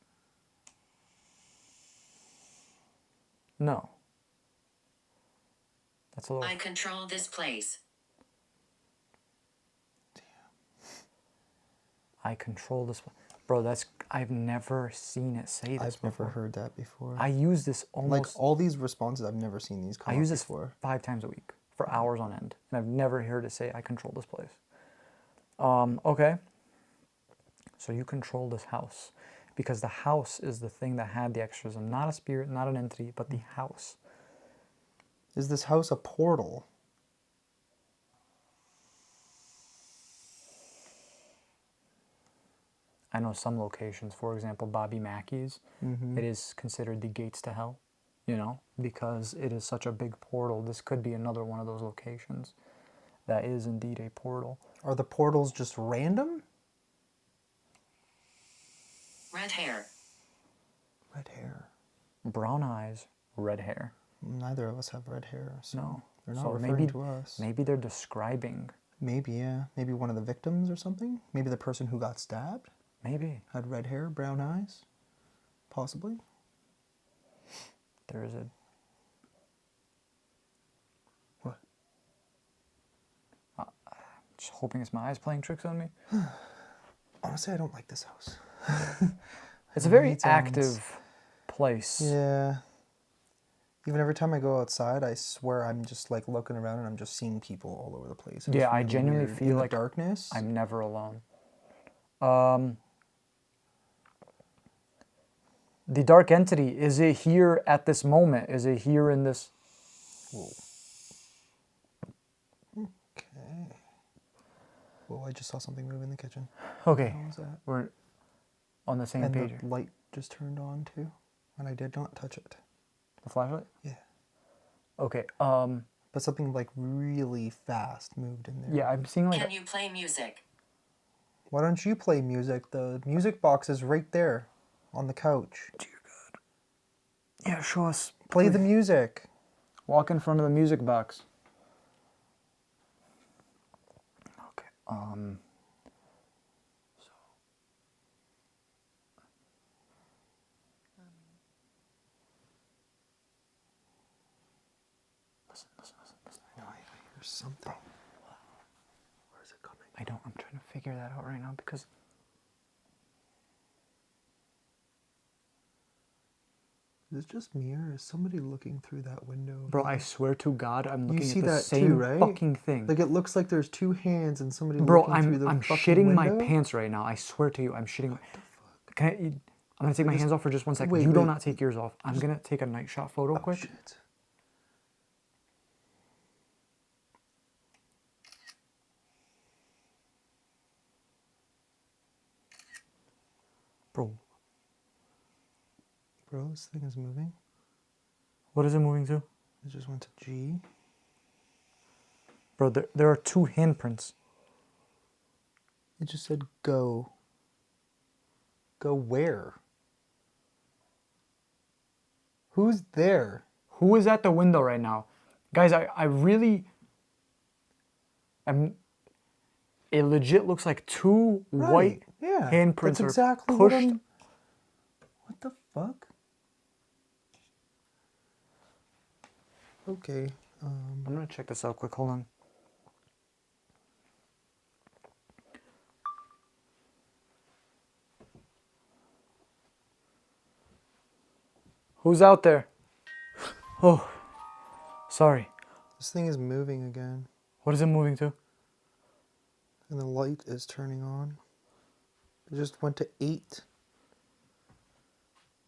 No. That's a little... I control this place. I control this. Bro, that's... I've never seen it say this I've never before. heard that before. I use this like almost... all these responses, I've never seen these come I up use this before. 5 times a week for hours on end, and I've never heard it say, I control this place. Okay. So you control this house. because the house is the thing that had the exorcism, not a spirit, not an entity, but the house. Is this house a portal? I know some locations, for example, Bobby Mackey's, it is considered the gates to hell, you know, because it is such a big portal. This could be another one of those locations that is indeed a portal. Are the portals just random? Red hair. Red hair. Brown eyes, red hair. Neither of us have red hair, so No. they're not So referring maybe, to us. maybe they're describing. Maybe, yeah. Maybe one of the victims or something? Maybe the person who got stabbed Maybe. had red hair, brown eyes? Possibly. There is a... What? Just hoping it's my eyes playing tricks on me. Honestly, I don't like this house. It's a very It sounds- active place. Yeah. Even every time I go outside, I swear I'm just like looking around and I'm just seeing people all over the place. It's Yeah, I really genuinely weird. feel In like the darkness. I'm never alone. The dark entity, is it here at this moment? Is it here in this? Okay. Whoa, I just saw something move in the kitchen. Okay, What was that? we're on the same And page. the light just turned on too, and I did not touch it. The flashlight? Yeah. Okay, But something like really fast moved in there. yeah, I'm seeing like... Can you play music? Why don't you play music? The music box is right there on the couch. Yeah, show us. Play the music. Walk in front of the music box. Okay, Listen. No, I hear something. Where is it coming? I'm trying to figure that out right now because... Is it just me or is somebody looking through that window? Bro, I swear to God, I'm looking see at the that same too, right? fucking thing. Like it looks like there's two hands and somebody Bro, looking through the I'm fucking shitting my window? pants right now. I swear to you, I'm shitting. Can I? I'm gonna take my hands off for just 1 second. wait, You do wait. not take yours off. I'm gonna take a night shot photo Oh, quick. shit. Bro, Bro, this thing is moving. what is it moving to? It just went to G. Bro, there are two handprints. It just said go. Go where? Who's there? Who is at the window right now? Guys, I really... It legit looks like two white Yeah. handprints That's are exactly what pushed. What the fuck? Okay. I'm gonna check this out quick. Hold on. Who's out there? Oh, sorry. This thing is moving again. What is it moving to? And the light is turning on. It just went to 8.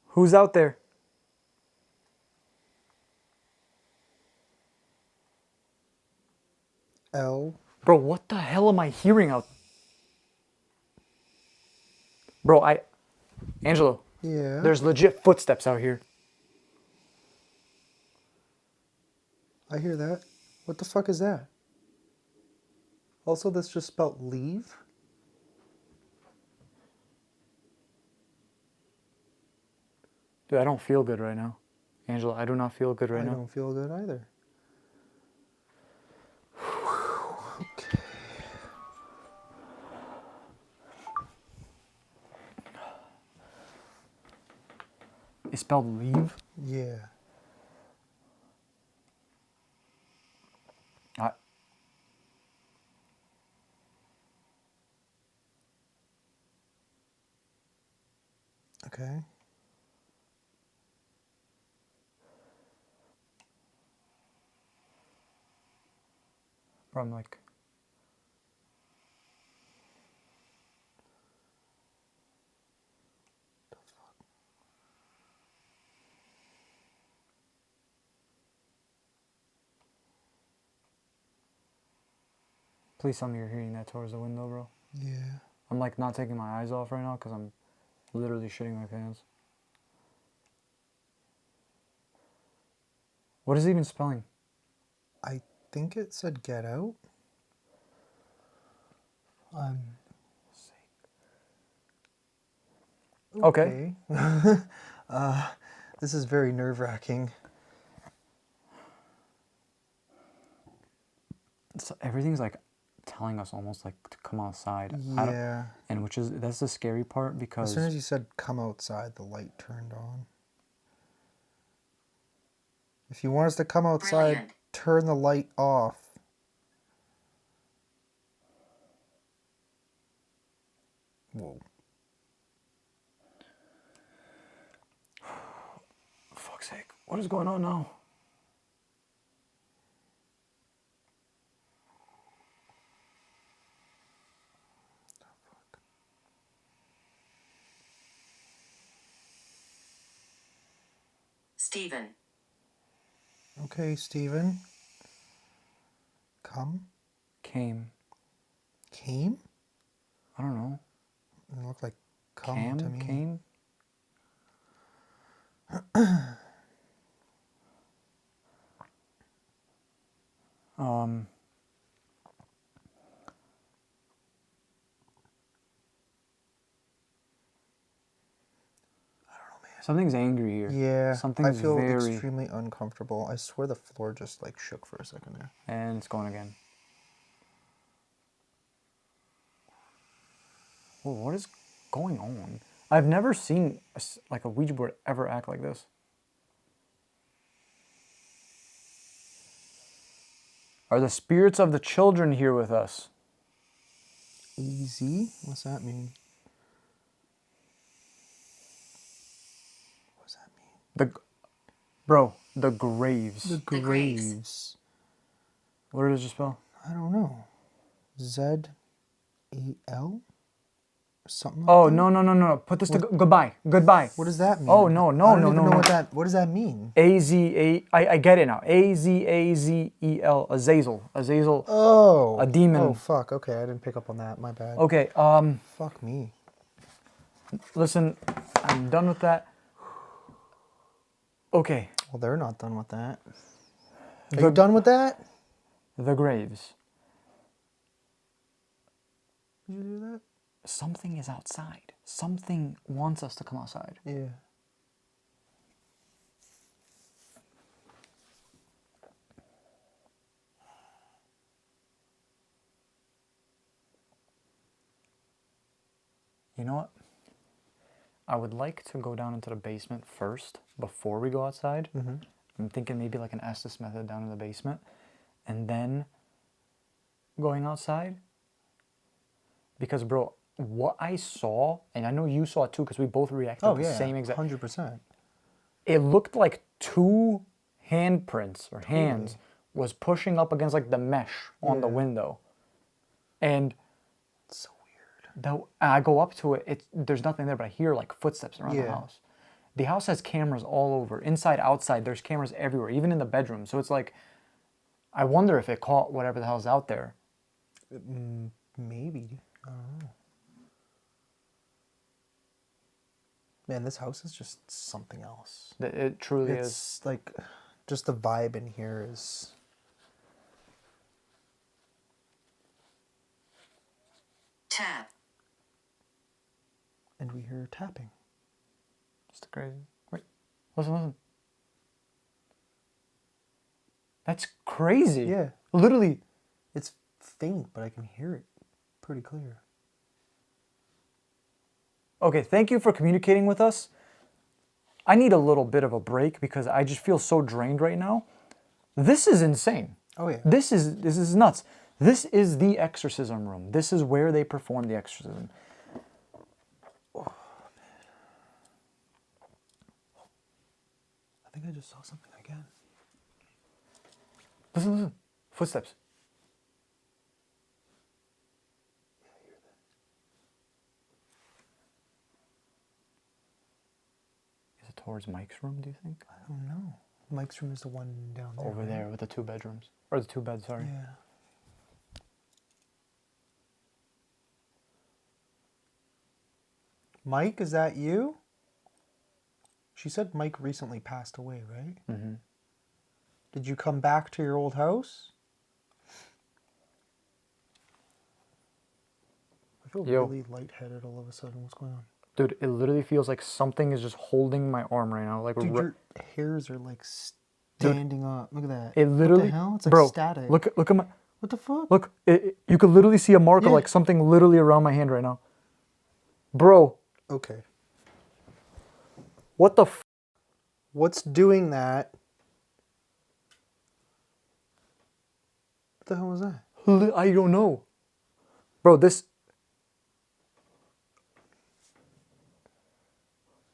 Who's out there? L. Bro, what the hell am I hearing out? Bro, Angelo, Yeah. there's legit footsteps out here. I hear that. What the fuck is that? Also, this just spelled leave. Dude, I don't feel good right now. Angelo, I do not feel good right I now. don't feel good either. Okay. It's spelled leave? Yeah. I, Okay. bro, I'm like... The Please tell me you're hearing that towards the window, bro. Yeah. I'm like not taking my eyes off right now because I'm literally shitting my pants. What is it even spelling? I think it said get out. Okay. This is very nerve-wracking. So everything's like telling us almost like to come outside. Yeah. And that's the scary part because As soon as you said come outside, the light turned on. If you want us to come outside, Brilliant. turn the light off. Whoa. fuck's sake, what is going on now? Stephen. Okay, Steven. Come. Came. Came? I don't know. It looked like come to me. Came? Something's angry here. Yeah, Something's I feel very... extremely uncomfortable. I swear the floor just like shook for a second there. And it's going again. Whoa, what is going on? I've never seen like a Ouija board ever act like this. Are the spirits of the children here with us? Easy? What's that mean? What does that mean? The graves. The graves. graves. What did it just spell? I don't know. Z-A-L? Something like Oh, that? no. Put this to goodbye. Goodbye. What does that mean? Oh, no. I don't even know what does that mean? I get it now. A-Z-A-Z-E-L. Azazel. Azazel. Oh. A demon. Oh, fuck. Okay, I didn't pick up on that. My bad. Okay, Fuck me. listen, I'm done with that. Okay, Well, they're not done with that. Are you done with that? the graves. Did you do that? Something is outside. Something wants us to come outside. Yeah. You know what? I would like to go down into the basement first before we go outside. I'm thinking maybe like an Estes method down in the basement. And then going outside. Because, bro, what I saw, and I know you saw it too because we both reacted the same exact... 100%. It looked like two handprints or hands was pushing up against like the mesh on the window. And It's so weird. I go up to it, there's nothing there, but I hear like footsteps around the Yeah. house. The house has cameras all over. Inside, outside, there's cameras everywhere, even in the bedroom. So it's like, I wonder if it caught whatever the hell's out there. Maybe. I don't know. Man, this house is just something else. It truly is. It's like, just the vibe in here is... Tap. And we hear tapping. Just crazy. Wait, listen. That's crazy. Yeah. Literally. It's faint, but I can hear it pretty clear. Okay, thank you for communicating with us. I need a little bit of a break because I just feel so drained right now. This is insane. Oh, yeah. This is nuts. This is the exorcism room. This is where they perform the exorcism. Oh, man. I think I just saw something again. Listen. Footsteps. Yeah, I hear that. Is it towards Mike's room, do you think? I don't know. Mike's room is the one down there. Over right? there with the two bedrooms. Or the two beds, sorry. Yeah. Mike, is that you? She said Mike recently passed away, right? Mm-hmm. Did you come back to your old house? I feel Yo. really lightheaded all of a sudden. What's going on? Dude, it literally feels like something is just holding my arm right now. Like Dude, ri- your hairs are like standing up. Look at that. it literally. What the hell? It's like bro, static. look at my. What the fuck? Look, you could literally see a mark of Yeah. like something literally around my hand right now. Bro, Okay. what the f? What's doing that? What the hell was that? I don't know. Bro, this.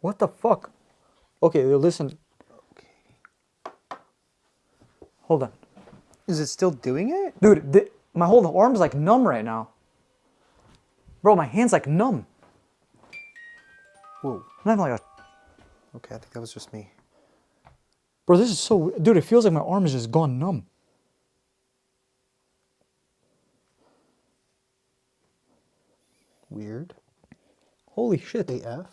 What the fuck? Okay, listen. Hold on. Is it still doing it? Dude, my whole arm's like numb right now. Bro, my hand's like numb. Whoa. Not even like a. Okay, I think that was just me. Bro, this is so. Dude, it feels like my arm is just gone numb. Weird. Holy shit. AF.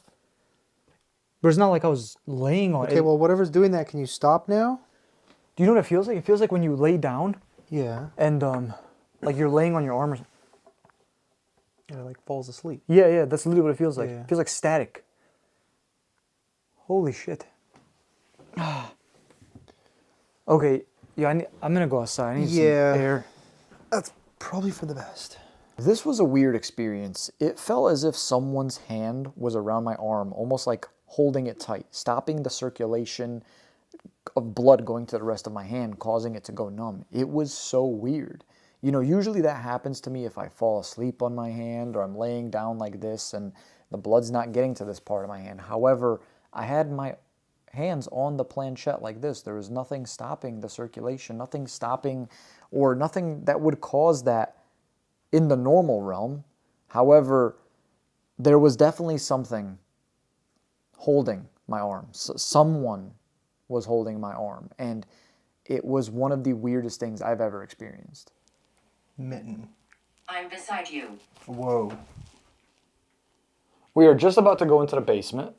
But it's not like I was laying on Okay, it. well, whatever's doing that, can you stop now? Do you know what it feels like? It feels like when you lay down Yeah. and like you're laying on your arm or something. And it like falls asleep. Yeah, that's literally what it feels like. Yeah. It feels like static. Holy shit. Okay, yeah, I'm gonna go outside. I need Yeah. some air. That's probably for the best. This was a weird experience. It felt as if someone's hand was around my arm, almost like holding it tight, stopping the circulation of blood going to the rest of my hand, causing it to go numb. It was so weird. You know, usually that happens to me if I fall asleep on my hand or I'm laying down like this and the blood's not getting to this part of my hand. However, I had my hands on the planchette like this. There was nothing stopping the circulation, nothing stopping or nothing that would cause that in the normal realm. However, there was definitely something holding my arm. Someone was holding my arm, and it was one of the weirdest things I've ever experienced. Mitten. I'm beside you. Whoa. We are just about to go into the basement,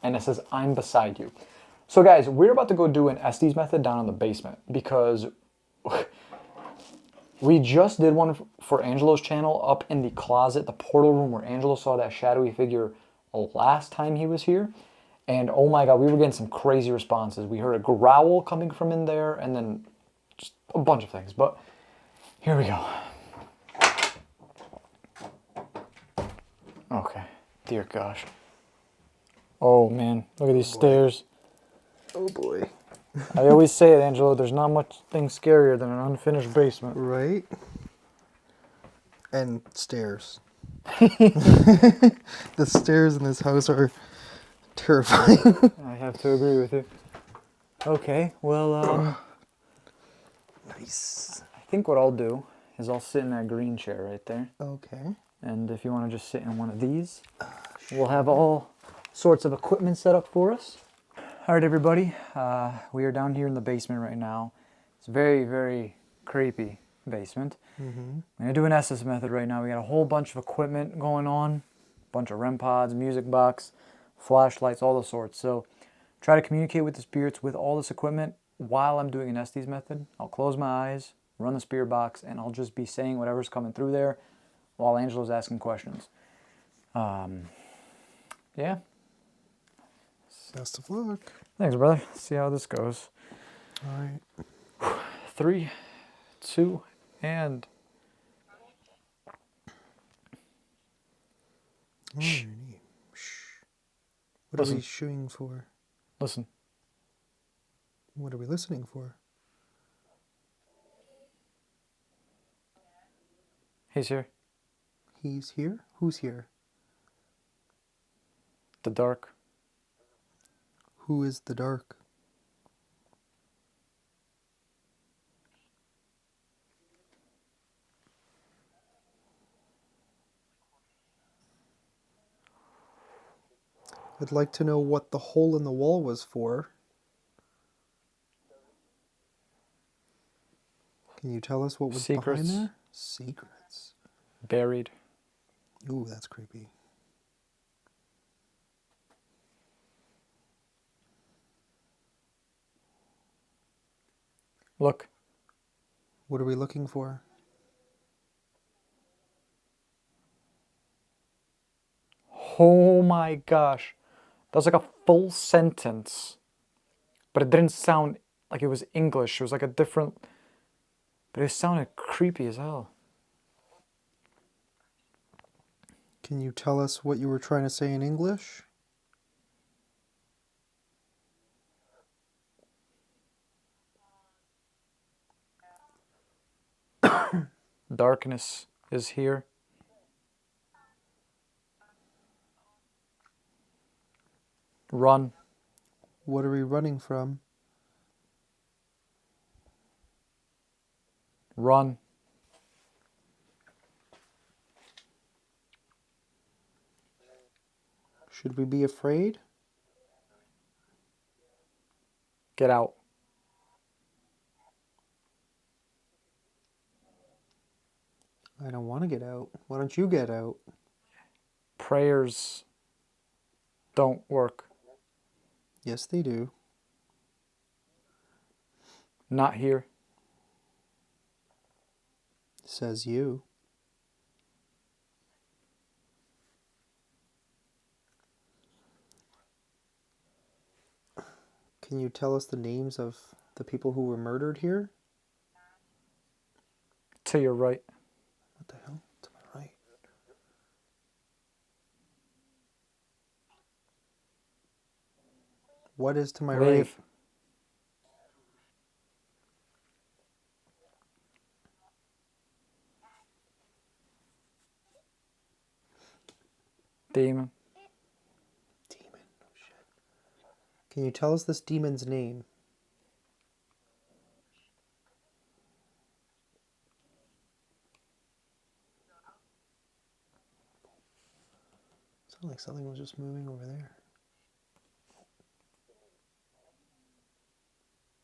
and it says, I'm beside you. So guys, we're about to go do an Estes method down in the basement, because we just did one for Angelo's channel up in the closet, the portal room where Angelo saw that shadowy figure last time he was here. And oh my God, we were getting some crazy responses. We heard a growl coming from in there and then just a bunch of things. But here we go. Okay, dear gosh. Oh man, look at these stairs. Oh boy. I always say it, Angelo, there's not much thing scarier than an unfinished basement. Right? And stairs. The stairs in this house are terrifying. I have to agree with you. Okay, well, Nice. I think what I'll do is I'll sit in that green chair right there. Okay. And if you want to just sit in one of these, we'll have all sorts of equipment set up for us. All right, everybody, we are down here in the basement right now. It's a very, very creepy basement. I'm gonna do an Estes method right now. We got a whole bunch of equipment going on, bunch of REM pods, music box, flashlights, all the sorts. So try to communicate with the spirits with all this equipment while I'm doing an Estes method. I'll close my eyes, run the spirit box, and I'll just be saying whatever's coming through there while Angelo's asking questions. Yeah. Best of luck. Thanks, brother. Let's see how this goes. All right. 3, 2, and... Shh. What are we Listen. shooing for? Listen. What are we listening for? He's here. He's here? Who's here? The dark. Who is the dark? I'd like to know what the hole in the wall was for. Can you tell us what was Secrets. behind there? Secrets. Buried. Ooh, that's creepy. Look. What are we looking for? Oh my gosh. That was like a full sentence. But it didn't sound like it was English. It was like a different... But it sounded creepy as hell. Can you tell us what you were trying to say in English? Darkness is here. Run. What are we running from? Run. Should we be afraid? Get out. I don't want to get out. Why don't you get out? Prayers don't work. Yes, they do. Not here. Says you. Can you tell us the names of the people who were murdered here? To your right. What the hell? To my right. What is to my right? Leave. Demon. Demon. Oh shit. Can you tell us this demon's name? Sounded like something was just moving over there.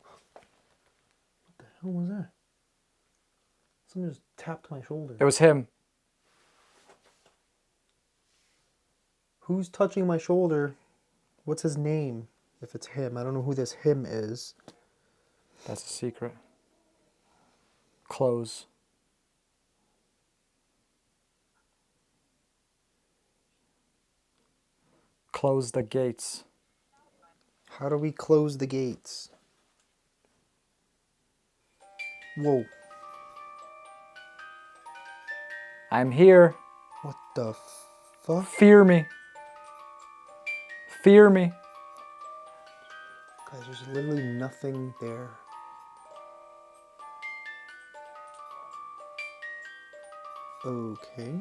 What the hell was that? Someone just tapped my shoulder. It was him. Who's touching my shoulder? What's his name? If it's him. I don't know who this him is. That's a secret. Close. Close the gates. How do we close the gates? Whoa. I'm here. What the fuck? Fear me. Fear me. Guys, there's literally nothing there. Okay.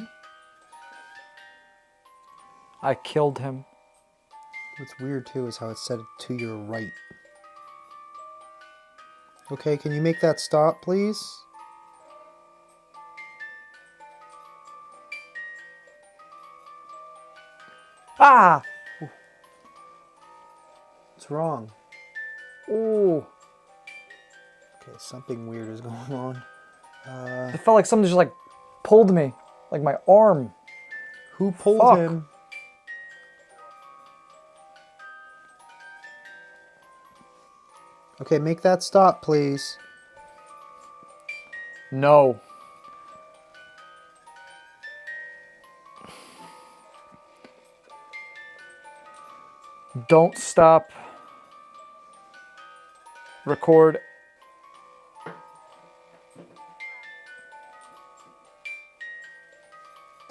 I killed him. What's weird too is how it said to your right. Okay, can you make that stop, please? Ah! What's wrong? Ooh. Okay, something weird is going on. It felt like something just like pulled me. Like my arm. Who pulled Fuck. him? Okay, make that stop, please. No. Don't stop. Record.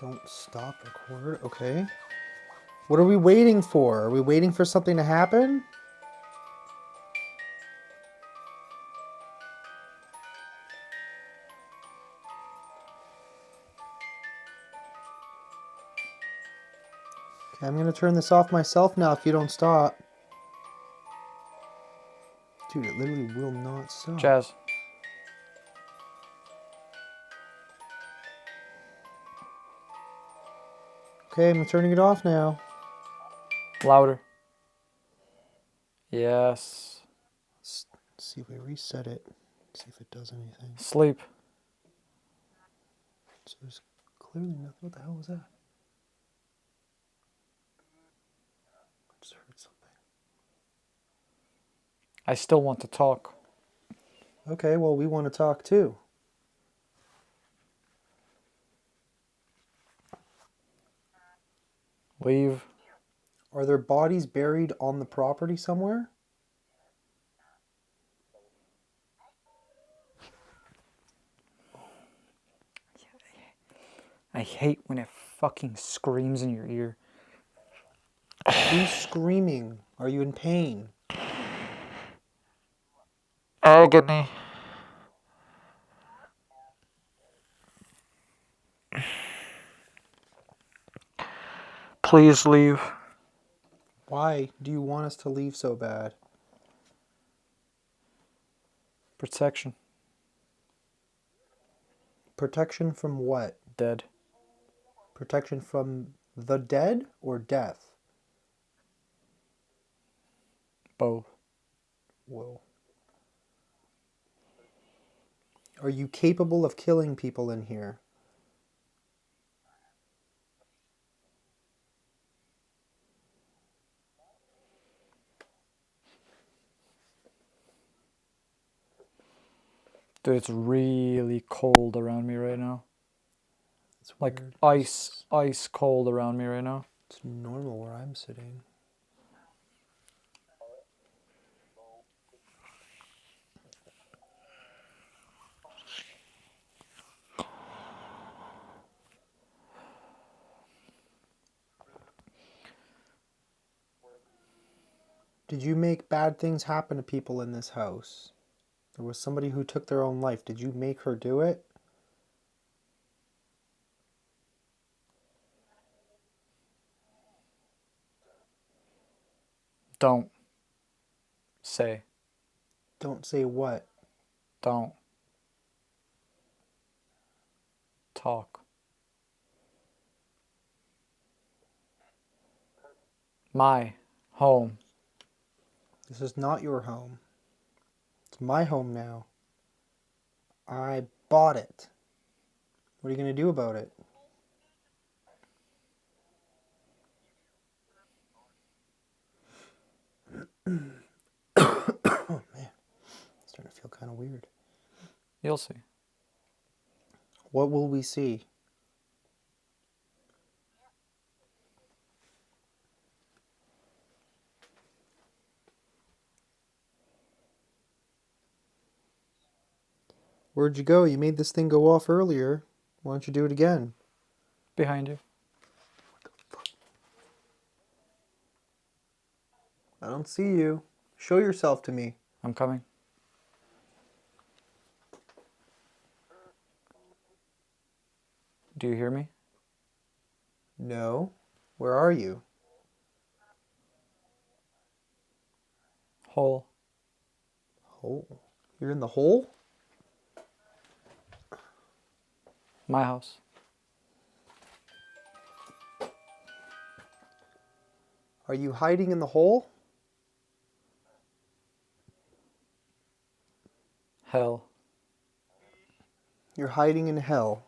Don't stop record. Okay. What are we waiting for? Are we waiting for something to happen? Okay, I'm gonna turn this off myself now if you don't stop. Dude, it literally will not stop. Jazz. Okay, I'm turning it off now. Louder. Yes. Let's see if we reset it. See if it does anything. Sleep. So there's clearly nothing. What the hell was that? I just heard something. I still want to talk. Okay, well, we want to talk too. Leave. Are there bodies buried on the property somewhere? I hate when it fucking screams in your ear. Who's screaming? Are you in pain? Agony. Please leave. Why do you want us to leave so bad? Protection. Protection from what? Dead. Protection from the dead or death? Both. Whoa. Are you capable of killing people in here? Dude, it's really cold around me right now. It's Like weird. ice cold around me right now. It's normal where I'm sitting. Did you make bad things happen to people in this house? There was somebody who took their own life. Did you make her do it? Don't say. Don't say what. Don't talk. My home. This is not your home. It's my home now. I bought it. What are you going to do about it? Oh man, it's starting to feel kind of weird. You'll see. What will we see? Where'd you go? You made this thing go off earlier. Why don't you do it again? Behind you. I don't see you. Show yourself to me. I'm coming. Do you hear me? No. Where are you? Hole. Hole. You're in the hole? My house. Are you hiding in the hole? Hell. You're hiding in hell.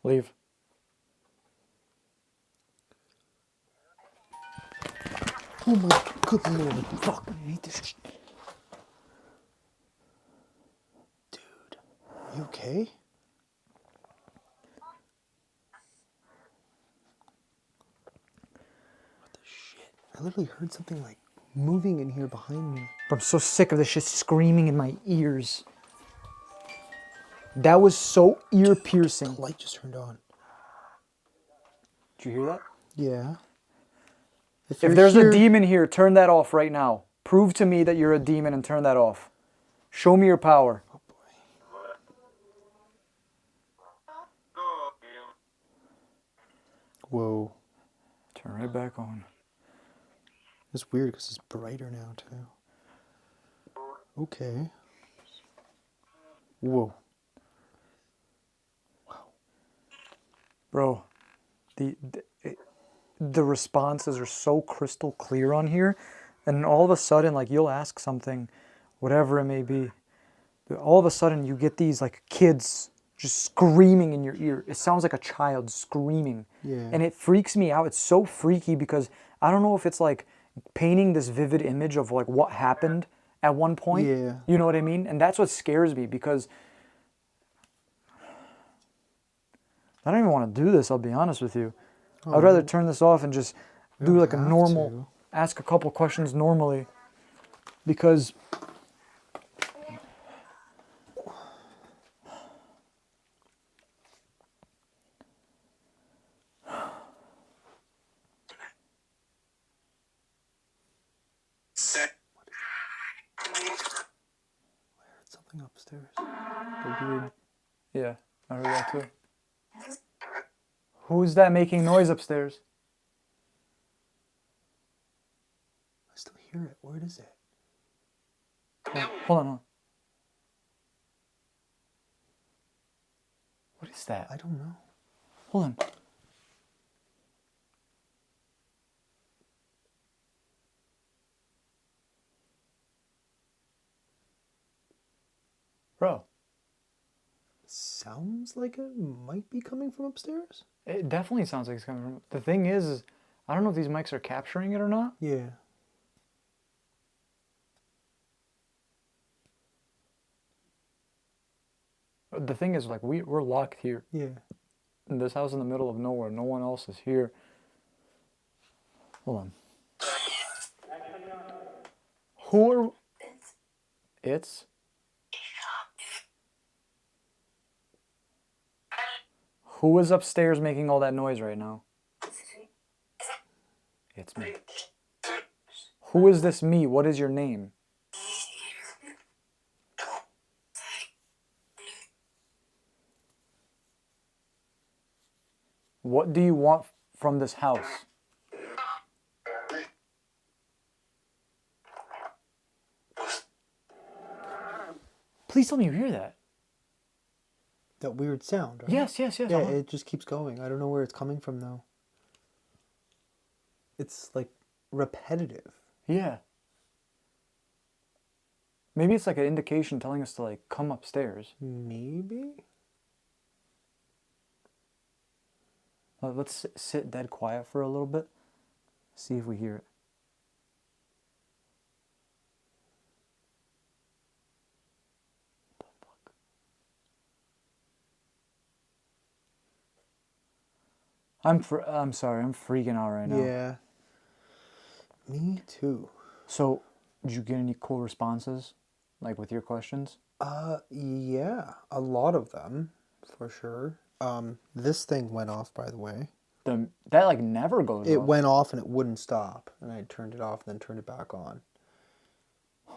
Leave. Oh my good lord. Fuck, I hate this shit. Dude, you okay? What the shit? I literally heard something like moving in here behind me. I'm so sick of this shit screaming in my ears. That was so ear piercing. The light just turned on. Did you hear that? Yeah. If there's a demon here, turn that off right now. Prove to me that you're a demon and turn that off. Show me your power. Oh boy. Whoa. Turn right back on. It's weird because it's brighter now too. Okay. Whoa. Bro, the responses are so crystal clear on here, and all of a sudden, like, you'll ask something, whatever it may be, all of a sudden you get these like kids just screaming in your ear. It sounds like a child screaming. Yeah. And it freaks me out. It's so freaky because I don't know if it's like painting this vivid image of like what happened at one point. Yeah. You know what I mean? And that's what scares me because I don't even want to do this, I'll be honest with you. I'd rather turn this off and just do like a have normal, to. ask a couple questions normally because Set. Something upstairs. The weird. yeah, I heard that too. Who's that making noise upstairs? I still hear it. Where is it? Hold on. What is that? I don't know. Hold on. Bro, Sounds like it might be coming from upstairs. it definitely sounds like it's coming from. The thing is I don't know if these mics are capturing it or not. Yeah. The thing is, like, we're locked here Yeah. in this house in the middle of nowhere. No one else is here. Hold on. Who are... It's... Who is upstairs making all that noise right now? It's me. Who is this me? What is your name? What do you want from this house? Please tell me you hear that. That weird sound, right? Yes, yes, yes. Yeah, I'm- it just keeps going. I don't know where it's coming from though. It's like repetitive. Yeah. Maybe it's like an indication telling us to like come upstairs. Maybe? Let's sit dead quiet for a little bit. See if we hear it. I'm sorry, I'm freaking out right now. Yeah. Me too. So, did you get any cool responses, like with your questions? Yeah, a lot of them, for sure. This thing went off, by the way. That like never goes It off. went off and it wouldn't stop, and I turned it off and then turned it back on.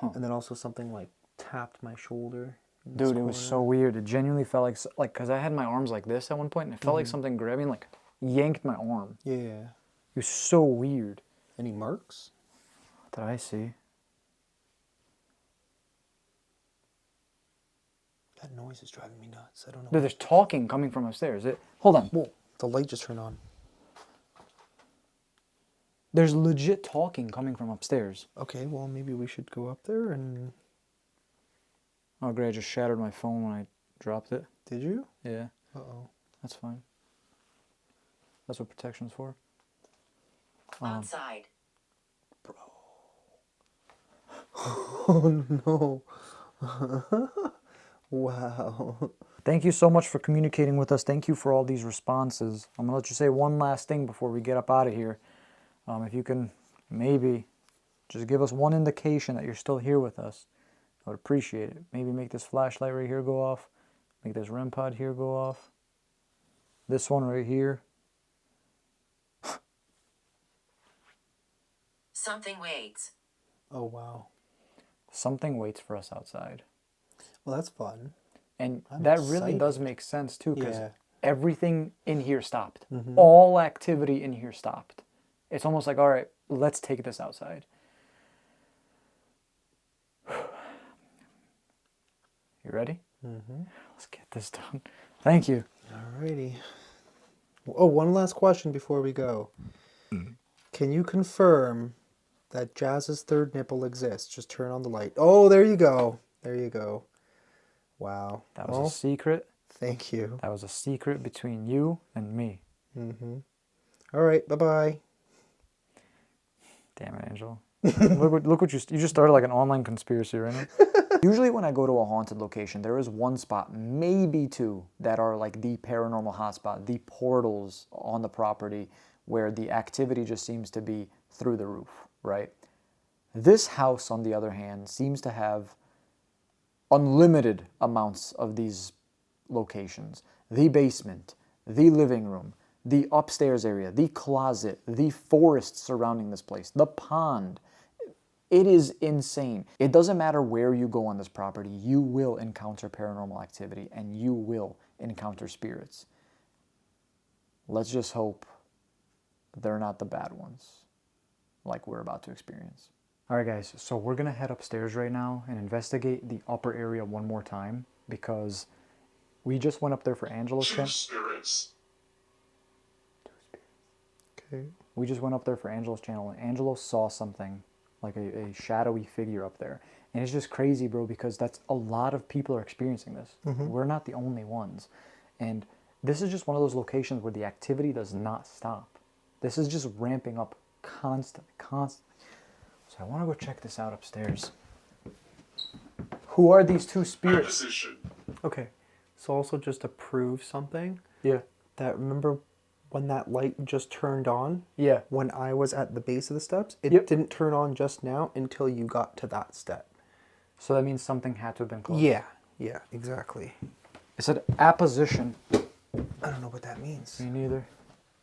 And then also something like tapped my shoulder. in this Dude, it was corner. so weird. It genuinely felt like, cause I had my arms like this at one point, and it felt like something grabbing, like yanked my arm. Yeah. It was so weird. Any marks? What did I see? That noise is driving me nuts. I don't know. Dude, there's talking coming from upstairs. Hold on. Whoa, the light just turned on. There's legit talking coming from upstairs. Okay, well, maybe we should go up there and... Oh, great. I just shattered my phone when I dropped it. Did you? Yeah, Uh-oh. that's fine. That's what protection's for. Outside. Oh, no. Wow. Thank you so much for communicating with us. Thank you for all these responses. I'm going to let you say one last thing before we get up out of here. If you can maybe just give us one indication that you're still here with us, I would appreciate it. Maybe make this flashlight right here go off. Make this REM pod here go off. This one right here. Something waits. Oh, wow. Something waits for us outside. Well, that's fun. And I'm that really excited. does make sense too, because Yeah. everything in here stopped. All activity in here stopped. It's almost like, all right, let's take this outside. You ready? Mm-hmm. Let's get this done. Thank you. Alrighty. Oh, one last question before we go. Can you confirm that Jazz's third nipple exists? Just turn on the light. Oh, there you go. There you go. Wow. That was Well, a secret. Thank you. That was a secret between you and me. All right, bye-bye. Damn it, Angel. look what you just started like an online conspiracy right now. Usually when I go to a haunted location, there is one spot, maybe two, that are like the paranormal hotspot, the portals on the property where the activity just seems to be through the roof, right? This house, on the other hand, seems to have unlimited amounts of these locations. The basement, the living room, the upstairs area, the closet, the forest surrounding this place, the pond. It is insane. It doesn't matter where you go on this property, you will encounter paranormal activity and you will encounter spirits. Let's just hope they're not the bad ones like we're about to experience. All right, guys, so we're gonna head upstairs right now and investigate the upper area one more time because we just went up there for Angela's Two camp. spirits. Okay. We just went up there for Angelo's channel, and Angelo saw something, like a shadowy figure up there. And it's just crazy, bro, because that's a lot of people are experiencing this. We're not the only ones. And this is just one of those locations where the activity does not stop. This is just ramping up constantly. So I want to go check this out upstairs. Who are these two spirits? Opposition. Okay. So also just to prove something, Yeah. that remember when that light just turned on? Yeah. When I was at the base of the steps, it Yep. didn't turn on just now until you got to that step. So that means something had to have been close. Yeah, exactly. It said apposition. I don't know what that means. Me neither.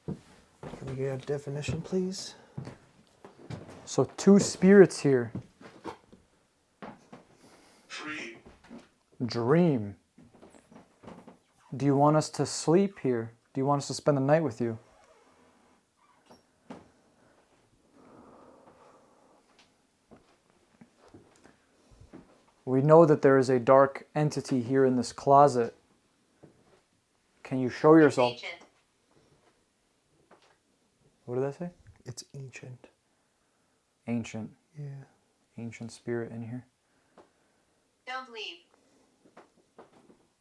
Can we get a definition, please? So two spirits here. Dream. Dream. Do you want us to sleep here? Do you want us to spend the night with you? We know that there is a dark entity here in this closet. Can you show yourself? Agent. What did I say? It's ancient. Ancient. Yeah. Ancient spirit in here. Don't leave.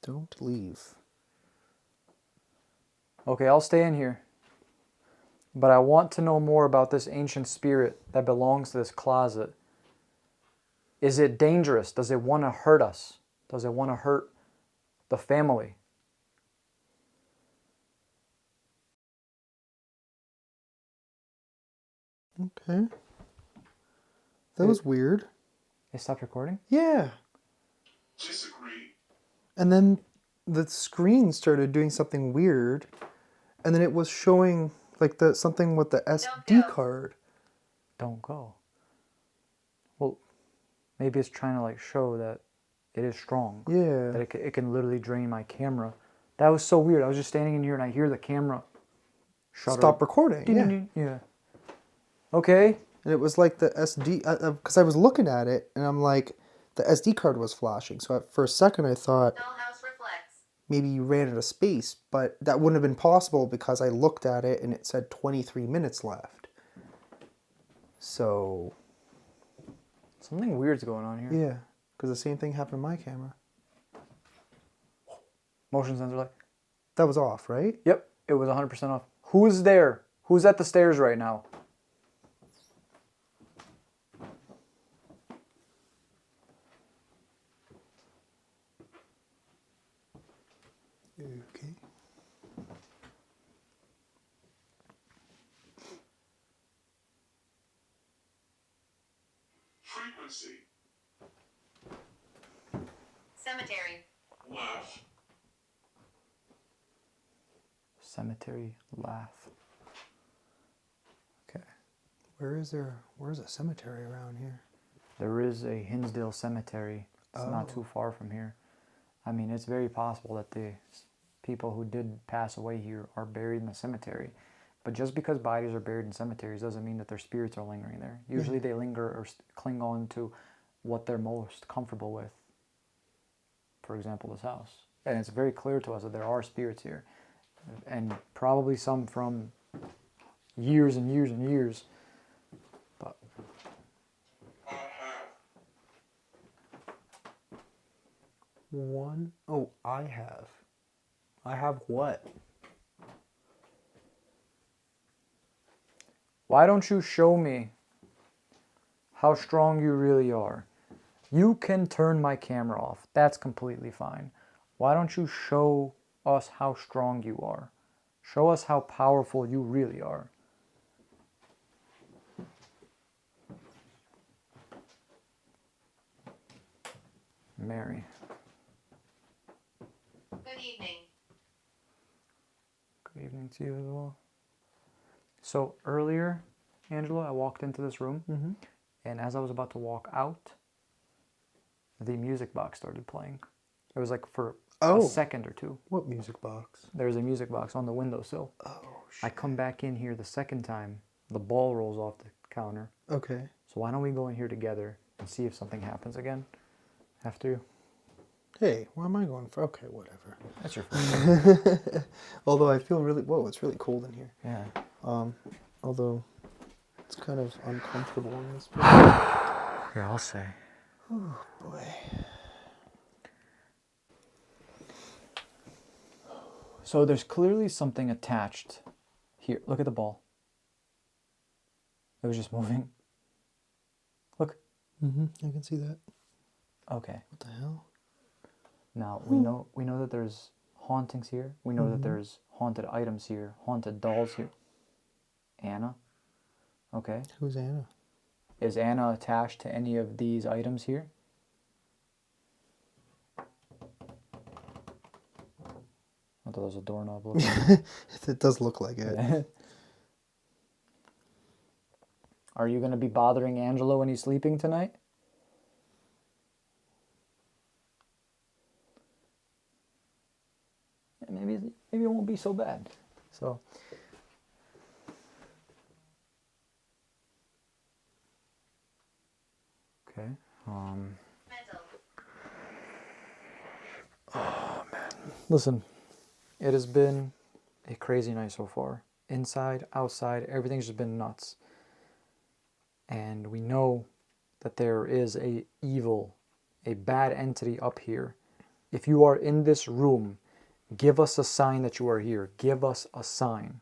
Don't leave. Okay, I'll stay in here. But I want to know more about this ancient spirit that belongs to this closet. Is it dangerous? Does it want to hurt us? Does it want to hurt the family? Okay. That was weird. It stopped recording? Yeah. Disagree. And then the screen started doing something weird. And then it was showing like the something with the SD go. card. Don't go. Well, maybe it's trying to like show that it is strong. Yeah. That it can literally drain my camera. That was so weird. I was just standing in here and I hear the camera shutter. Stop recording. Yeah. Yeah. Okay. And it was like the SD, because I was looking at it and I'm like, the SD card was flashing. So for a second I thought Dollhouse reflects. maybe you ran out of space, but that wouldn't have been possible because I looked at it and it said 23 minutes left. So, Something weird's going on here. yeah, because the same thing happened to my camera. Motion sensor light. That was off, right? Yep, it was 100% off. Who's there? Who's at the stairs right now? Okay. Frequency. Cemetery. Laugh. Cemetery laugh. Okay. Where's a cemetery around here? There is a Hinsdale Cemetery. It's not Oh. too far from here. I mean, it's very possible that the people who did pass away here are buried in the cemetery. But just because bodies are buried in cemeteries doesn't mean that their spirits are lingering there. Usually they linger or cling on to what they're most comfortable with. For example, this house. And it's very clear to us that there are spirits here. And probably some from years and years and years. But I have. One. Oh, I have. I have what? Why don't you show me how strong you really are? You can turn my camera off. That's completely fine. Why don't you show us how strong you are? Show us how powerful you really are. Mary. Good evening. Good evening to you as well. So earlier, Angela, I walked into this room, and as I was about to walk out, the music box started playing. It was like for a second or two. What music box? There's a music box on the windowsill. Oh, I come back in here the second time, the ball rolls off the counter. Okay. So why don't we go in here together and see if something happens again after you? Hey, why am I going for? Okay, whatever. That's your fault. Although I feel really, whoa, it's really cold in here. Yeah. Although it's kind of uncomfortable in this place. Here, I'll say. Oh, boy. So there's clearly something attached here. Look at the ball. It was just moving. Look. I can see that. Okay. What the hell? Now we know that there's hauntings here. We know that there's haunted items here, haunted dolls here. Anna. Okay. Who's Anna? Is Anna attached to any of these items here? I thought there was a doorknob. It does look like it. Are you going to be bothering Angelo when he's sleeping tonight? Yeah, maybe it won't be so bad. So. Okay. Mental. Listen, it has been a crazy night so far. Inside, outside, everything's just been nuts. And we know that there is a evil, a bad entity up here. If you are in this room, give us a sign that you are here. Give us a sign.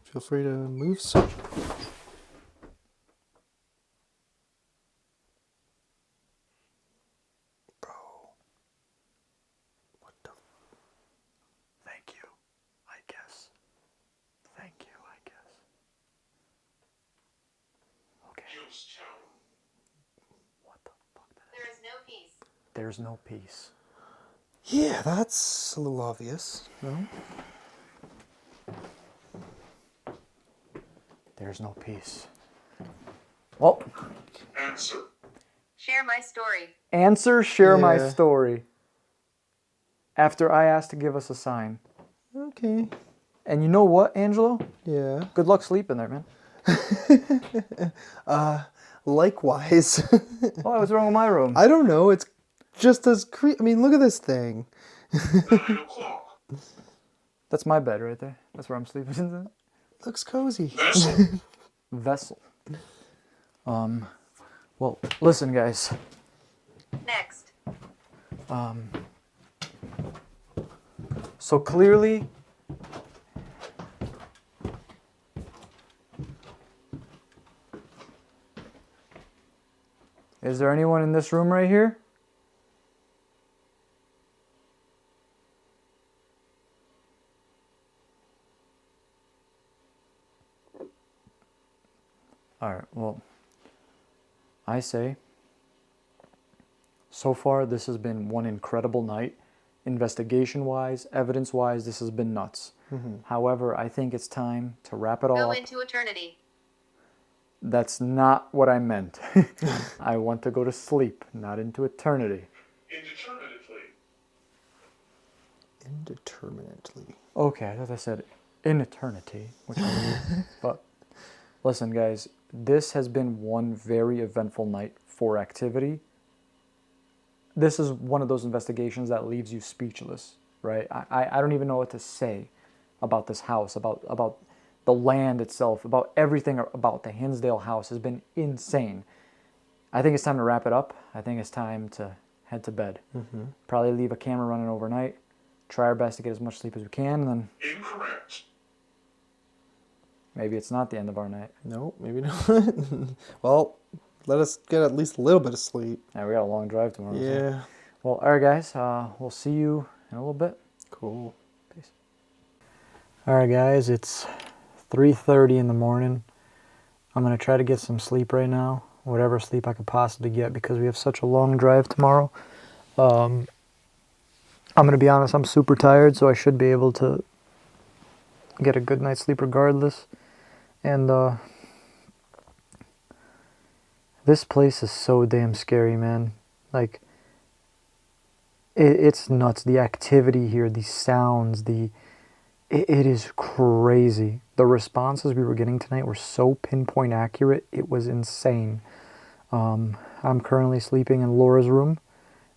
Feel free to move some. Bro. What the? Thank you, I guess. Thank you, I guess. Okay. Juice Chow. What the fuck? There is no peace. There's no peace. Yeah, that's a little obvious. No? There's no peace. Well, Answer. Share my story. share my Yeah. story. After I asked to give us a sign. Okay. And you know what, Angelo? Yeah. Good luck sleeping there, man. Likewise. Oh, what's wrong with my room? I don't know. It's just as I mean, look at this thing. 9 o'clock. That's my bed right there. That's where I'm sleeping. Looks cozy. Vessel. Vessel. Well, listen, guys. Next. So clearly, is there anyone in this room right here? All right, well, I say, so far this has been one incredible night. Investigation-wise, evidence-wise, this has been nuts. However, I think it's time to wrap it all Go up. into eternity. That's not what I meant. I want to go to sleep, not into eternity. Indeterminately. Indeterminately. Okay, I thought I said in eternity, which I mean, but listen, guys, this has been one very eventful night for activity. This is one of those investigations that leaves you speechless, right? I don't even know what to say about this house, about the land itself, about everything about the Hinsdale house has been insane. I think it's time to wrap it up. I think it's time to head to bed. Probably leave a camera running overnight. Try our best to get as much sleep as we can, and then Incorrect. maybe it's not the end of our night. No, maybe not. Well, let us get at least a little bit of sleep. Yeah, we got a long drive tomorrow. so- Yeah. Well, all right, guys. We'll see you in a little bit. Cool. Peace. All right, guys. It's 3:30 in the morning. I'm gonna try to get some sleep right now, whatever sleep I could possibly get, because we have such a long drive tomorrow. I'm gonna be honest. I'm super tired, so I should be able to get a good night's sleep regardless. And this place is so damn scary, man. Like, it's nuts. The activity here, the sounds, it is crazy. The responses we were getting tonight were so pinpoint accurate. It was insane. I'm currently sleeping in Laura's room,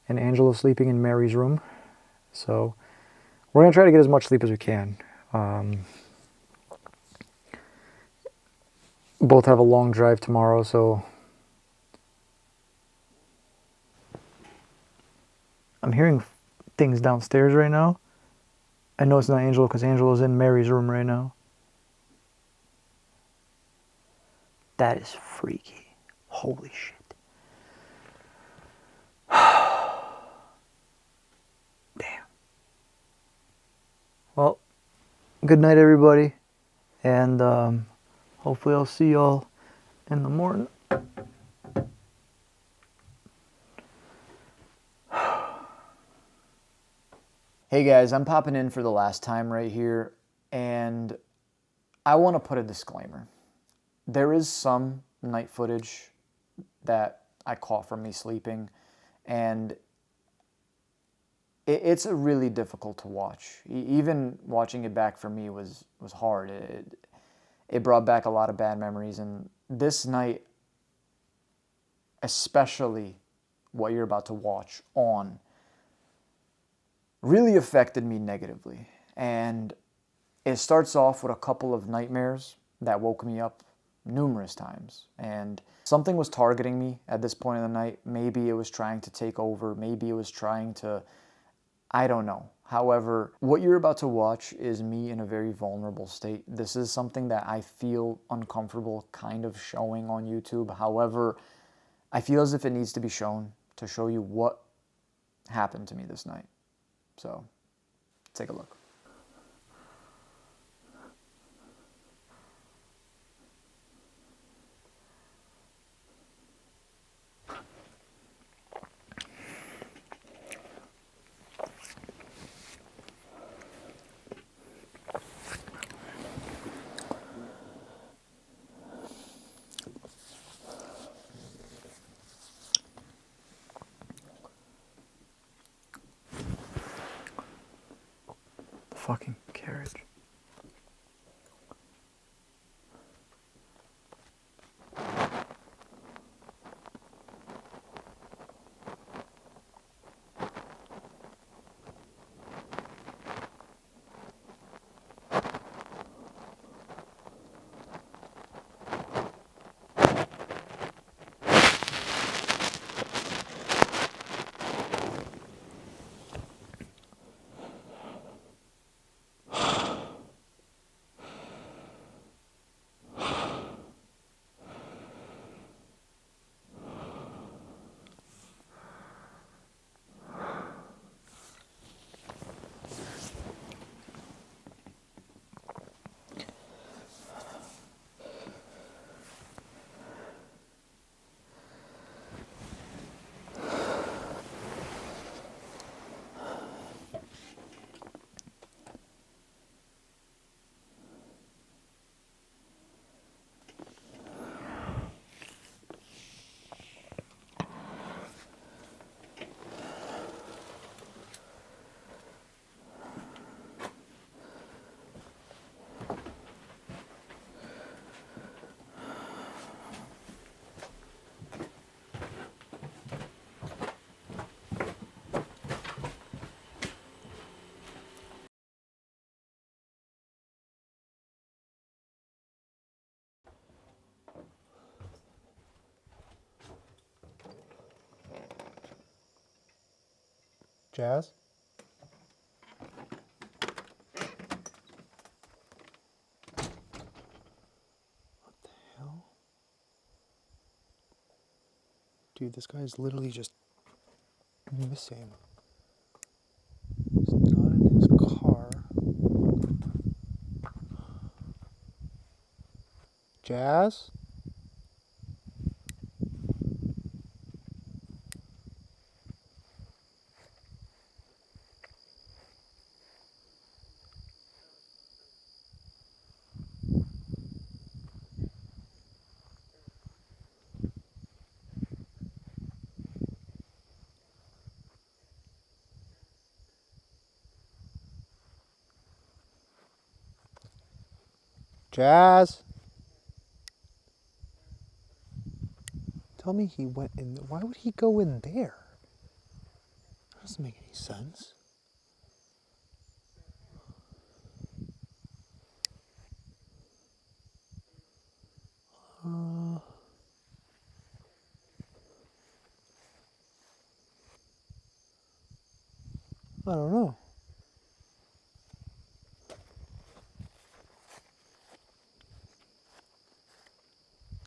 and Angela's sleeping in Mary's room. So we're gonna try to get as much sleep as we can. Both have a long drive tomorrow, so I'm hearing things downstairs right now. I know it's not Angela because Angela's in Mary's room right now. That is freaky. Holy shit. Damn. Well, good night, everybody. And hopefully I'll see y'all in the morning. Hey guys, I'm popping in for the last time right here, and I want to put a disclaimer. There is some night footage that I caught from me sleeping, and it's really difficult to watch. Even watching it back for me was hard. It brought back a lot of bad memories, and this night, especially what you're about to watch on, really affected me negatively. And it starts off with a couple of nightmares that woke me up numerous times. And something was targeting me at this point in the night. Maybe it was trying to take over. Maybe it was trying to, I don't know. However, what you're about to watch is me in a very vulnerable state. This is something that I feel uncomfortable kind of showing on YouTube. However, I feel as if it needs to be shown to show you what happened to me this night. So, take a look. Fucking carriage. Jazz? What the hell? Dude, this guy is literally just missing. He's not in his car. Jazz? Jazz? Tell me he went in. Why would he go in there? That doesn't make any sense. I don't know.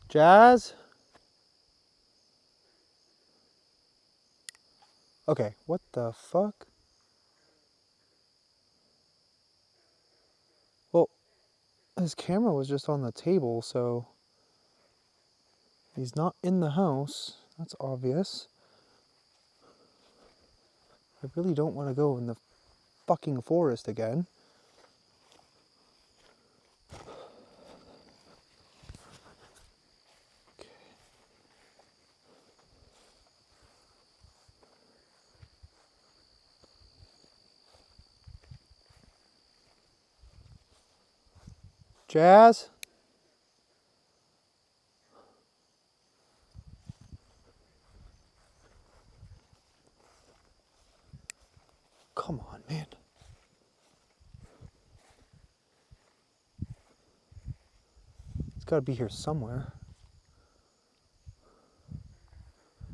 Jazz? Okay, what the fuck? Well, his camera was just on the table, so he's not in the house. That's obvious. I really don't want to go in the fucking forest again. Jazz? Come on, man. It's got to be here somewhere.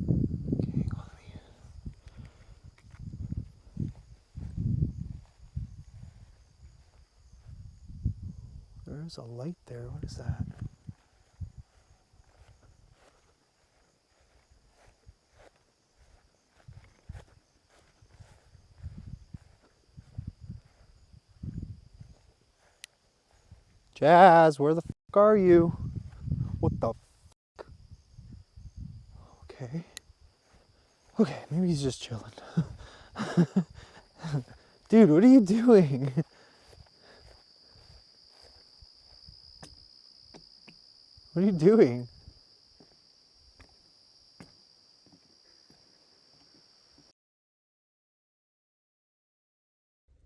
Okay, hang on, There's a light there. What is that? Jazz, where the fuck are you? What the fuck? Okay. Okay, maybe he's just chilling. Dude, what are you doing? What are you doing?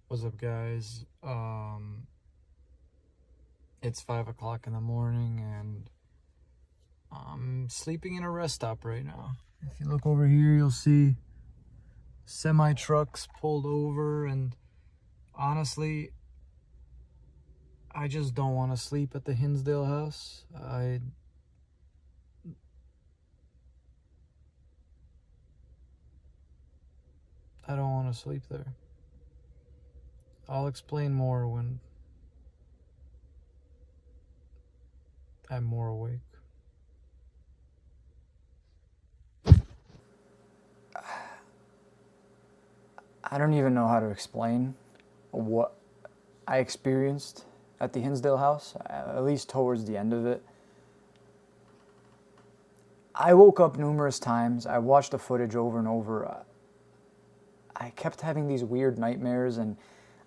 What's up, guys? It's 5 o'clock in the morning and I'm sleeping in a rest stop right now. If you look over here, you'll see semi trucks pulled over, and honestly, I just don't want to sleep at the Hinsdale house. I don't want to sleep there. I'll explain more when I'm more awake. I don't even know how to explain what I experienced at the Hinsdale house, at least towards the end of it. I woke up numerous times. I watched the footage over and over. I kept having these weird nightmares, and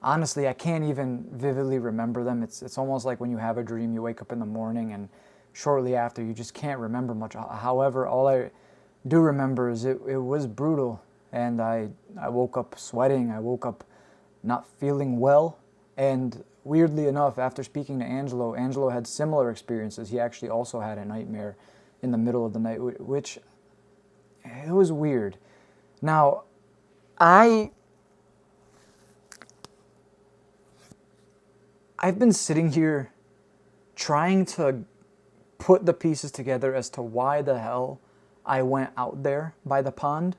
honestly, I can't even vividly remember them. It's almost like when you have a dream, you wake up in the morning, and shortly after, you just can't remember much. However, all I do remember is it was brutal, and I woke up sweating. I woke up not feeling well, and weirdly enough, after speaking to Angelo had similar experiences. He actually also had a nightmare in the middle of the night, which, it was weird. Now, I've been sitting here trying to put the pieces together as to why the hell I went out there by the pond.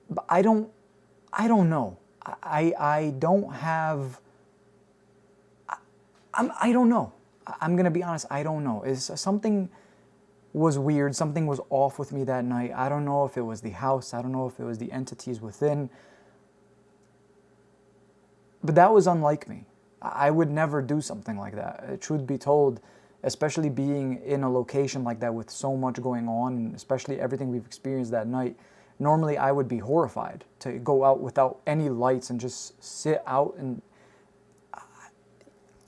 But I don't I don't know. I don't have. I don't know. I'm gonna be honest. I don't know. Something was weird. Something was off with me that night. I don't know if it was the house. I don't know if it was the entities within. But that was unlike me. I would never do something like that. Truth be told, especially being in a location like that with so much going on, and especially everything we've experienced that night, normally I would be horrified to go out without any lights and just sit out, and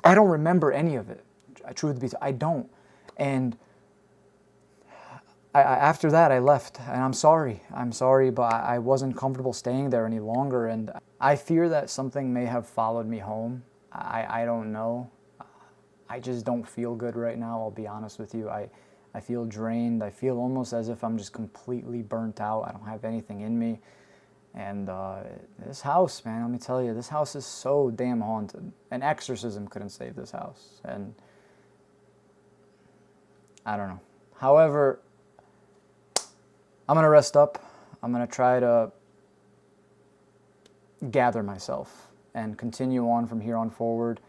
I don't remember any of it. Truth be told, I don't. And after that, I left, and I'm sorry. I'm sorry, but I wasn't comfortable staying there any longer, and I fear that something may have followed me home. I don't know. I just don't feel good right now, I'll be honest with you. I feel drained. I feel almost as if I'm just completely burnt out. I don't have anything in me. And this house, man, let me tell you, this house is so damn haunted. An exorcism couldn't save this house. And I don't know. However, I'm going to rest up. I'm going to try to gather myself and continue on from here on forward.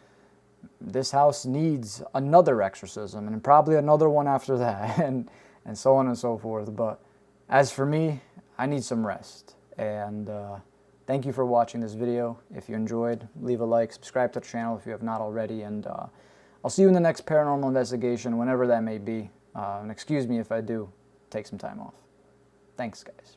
This house needs another exorcism and probably another one after that, and so on and so forth. But as for me, I need some rest. And thank you for watching this video. If you enjoyed, leave a like, subscribe to the channel if you have not already, and I'll see you in the next paranormal investigation, whenever that may be. And excuse me if I do take some time off. Thanks, guys.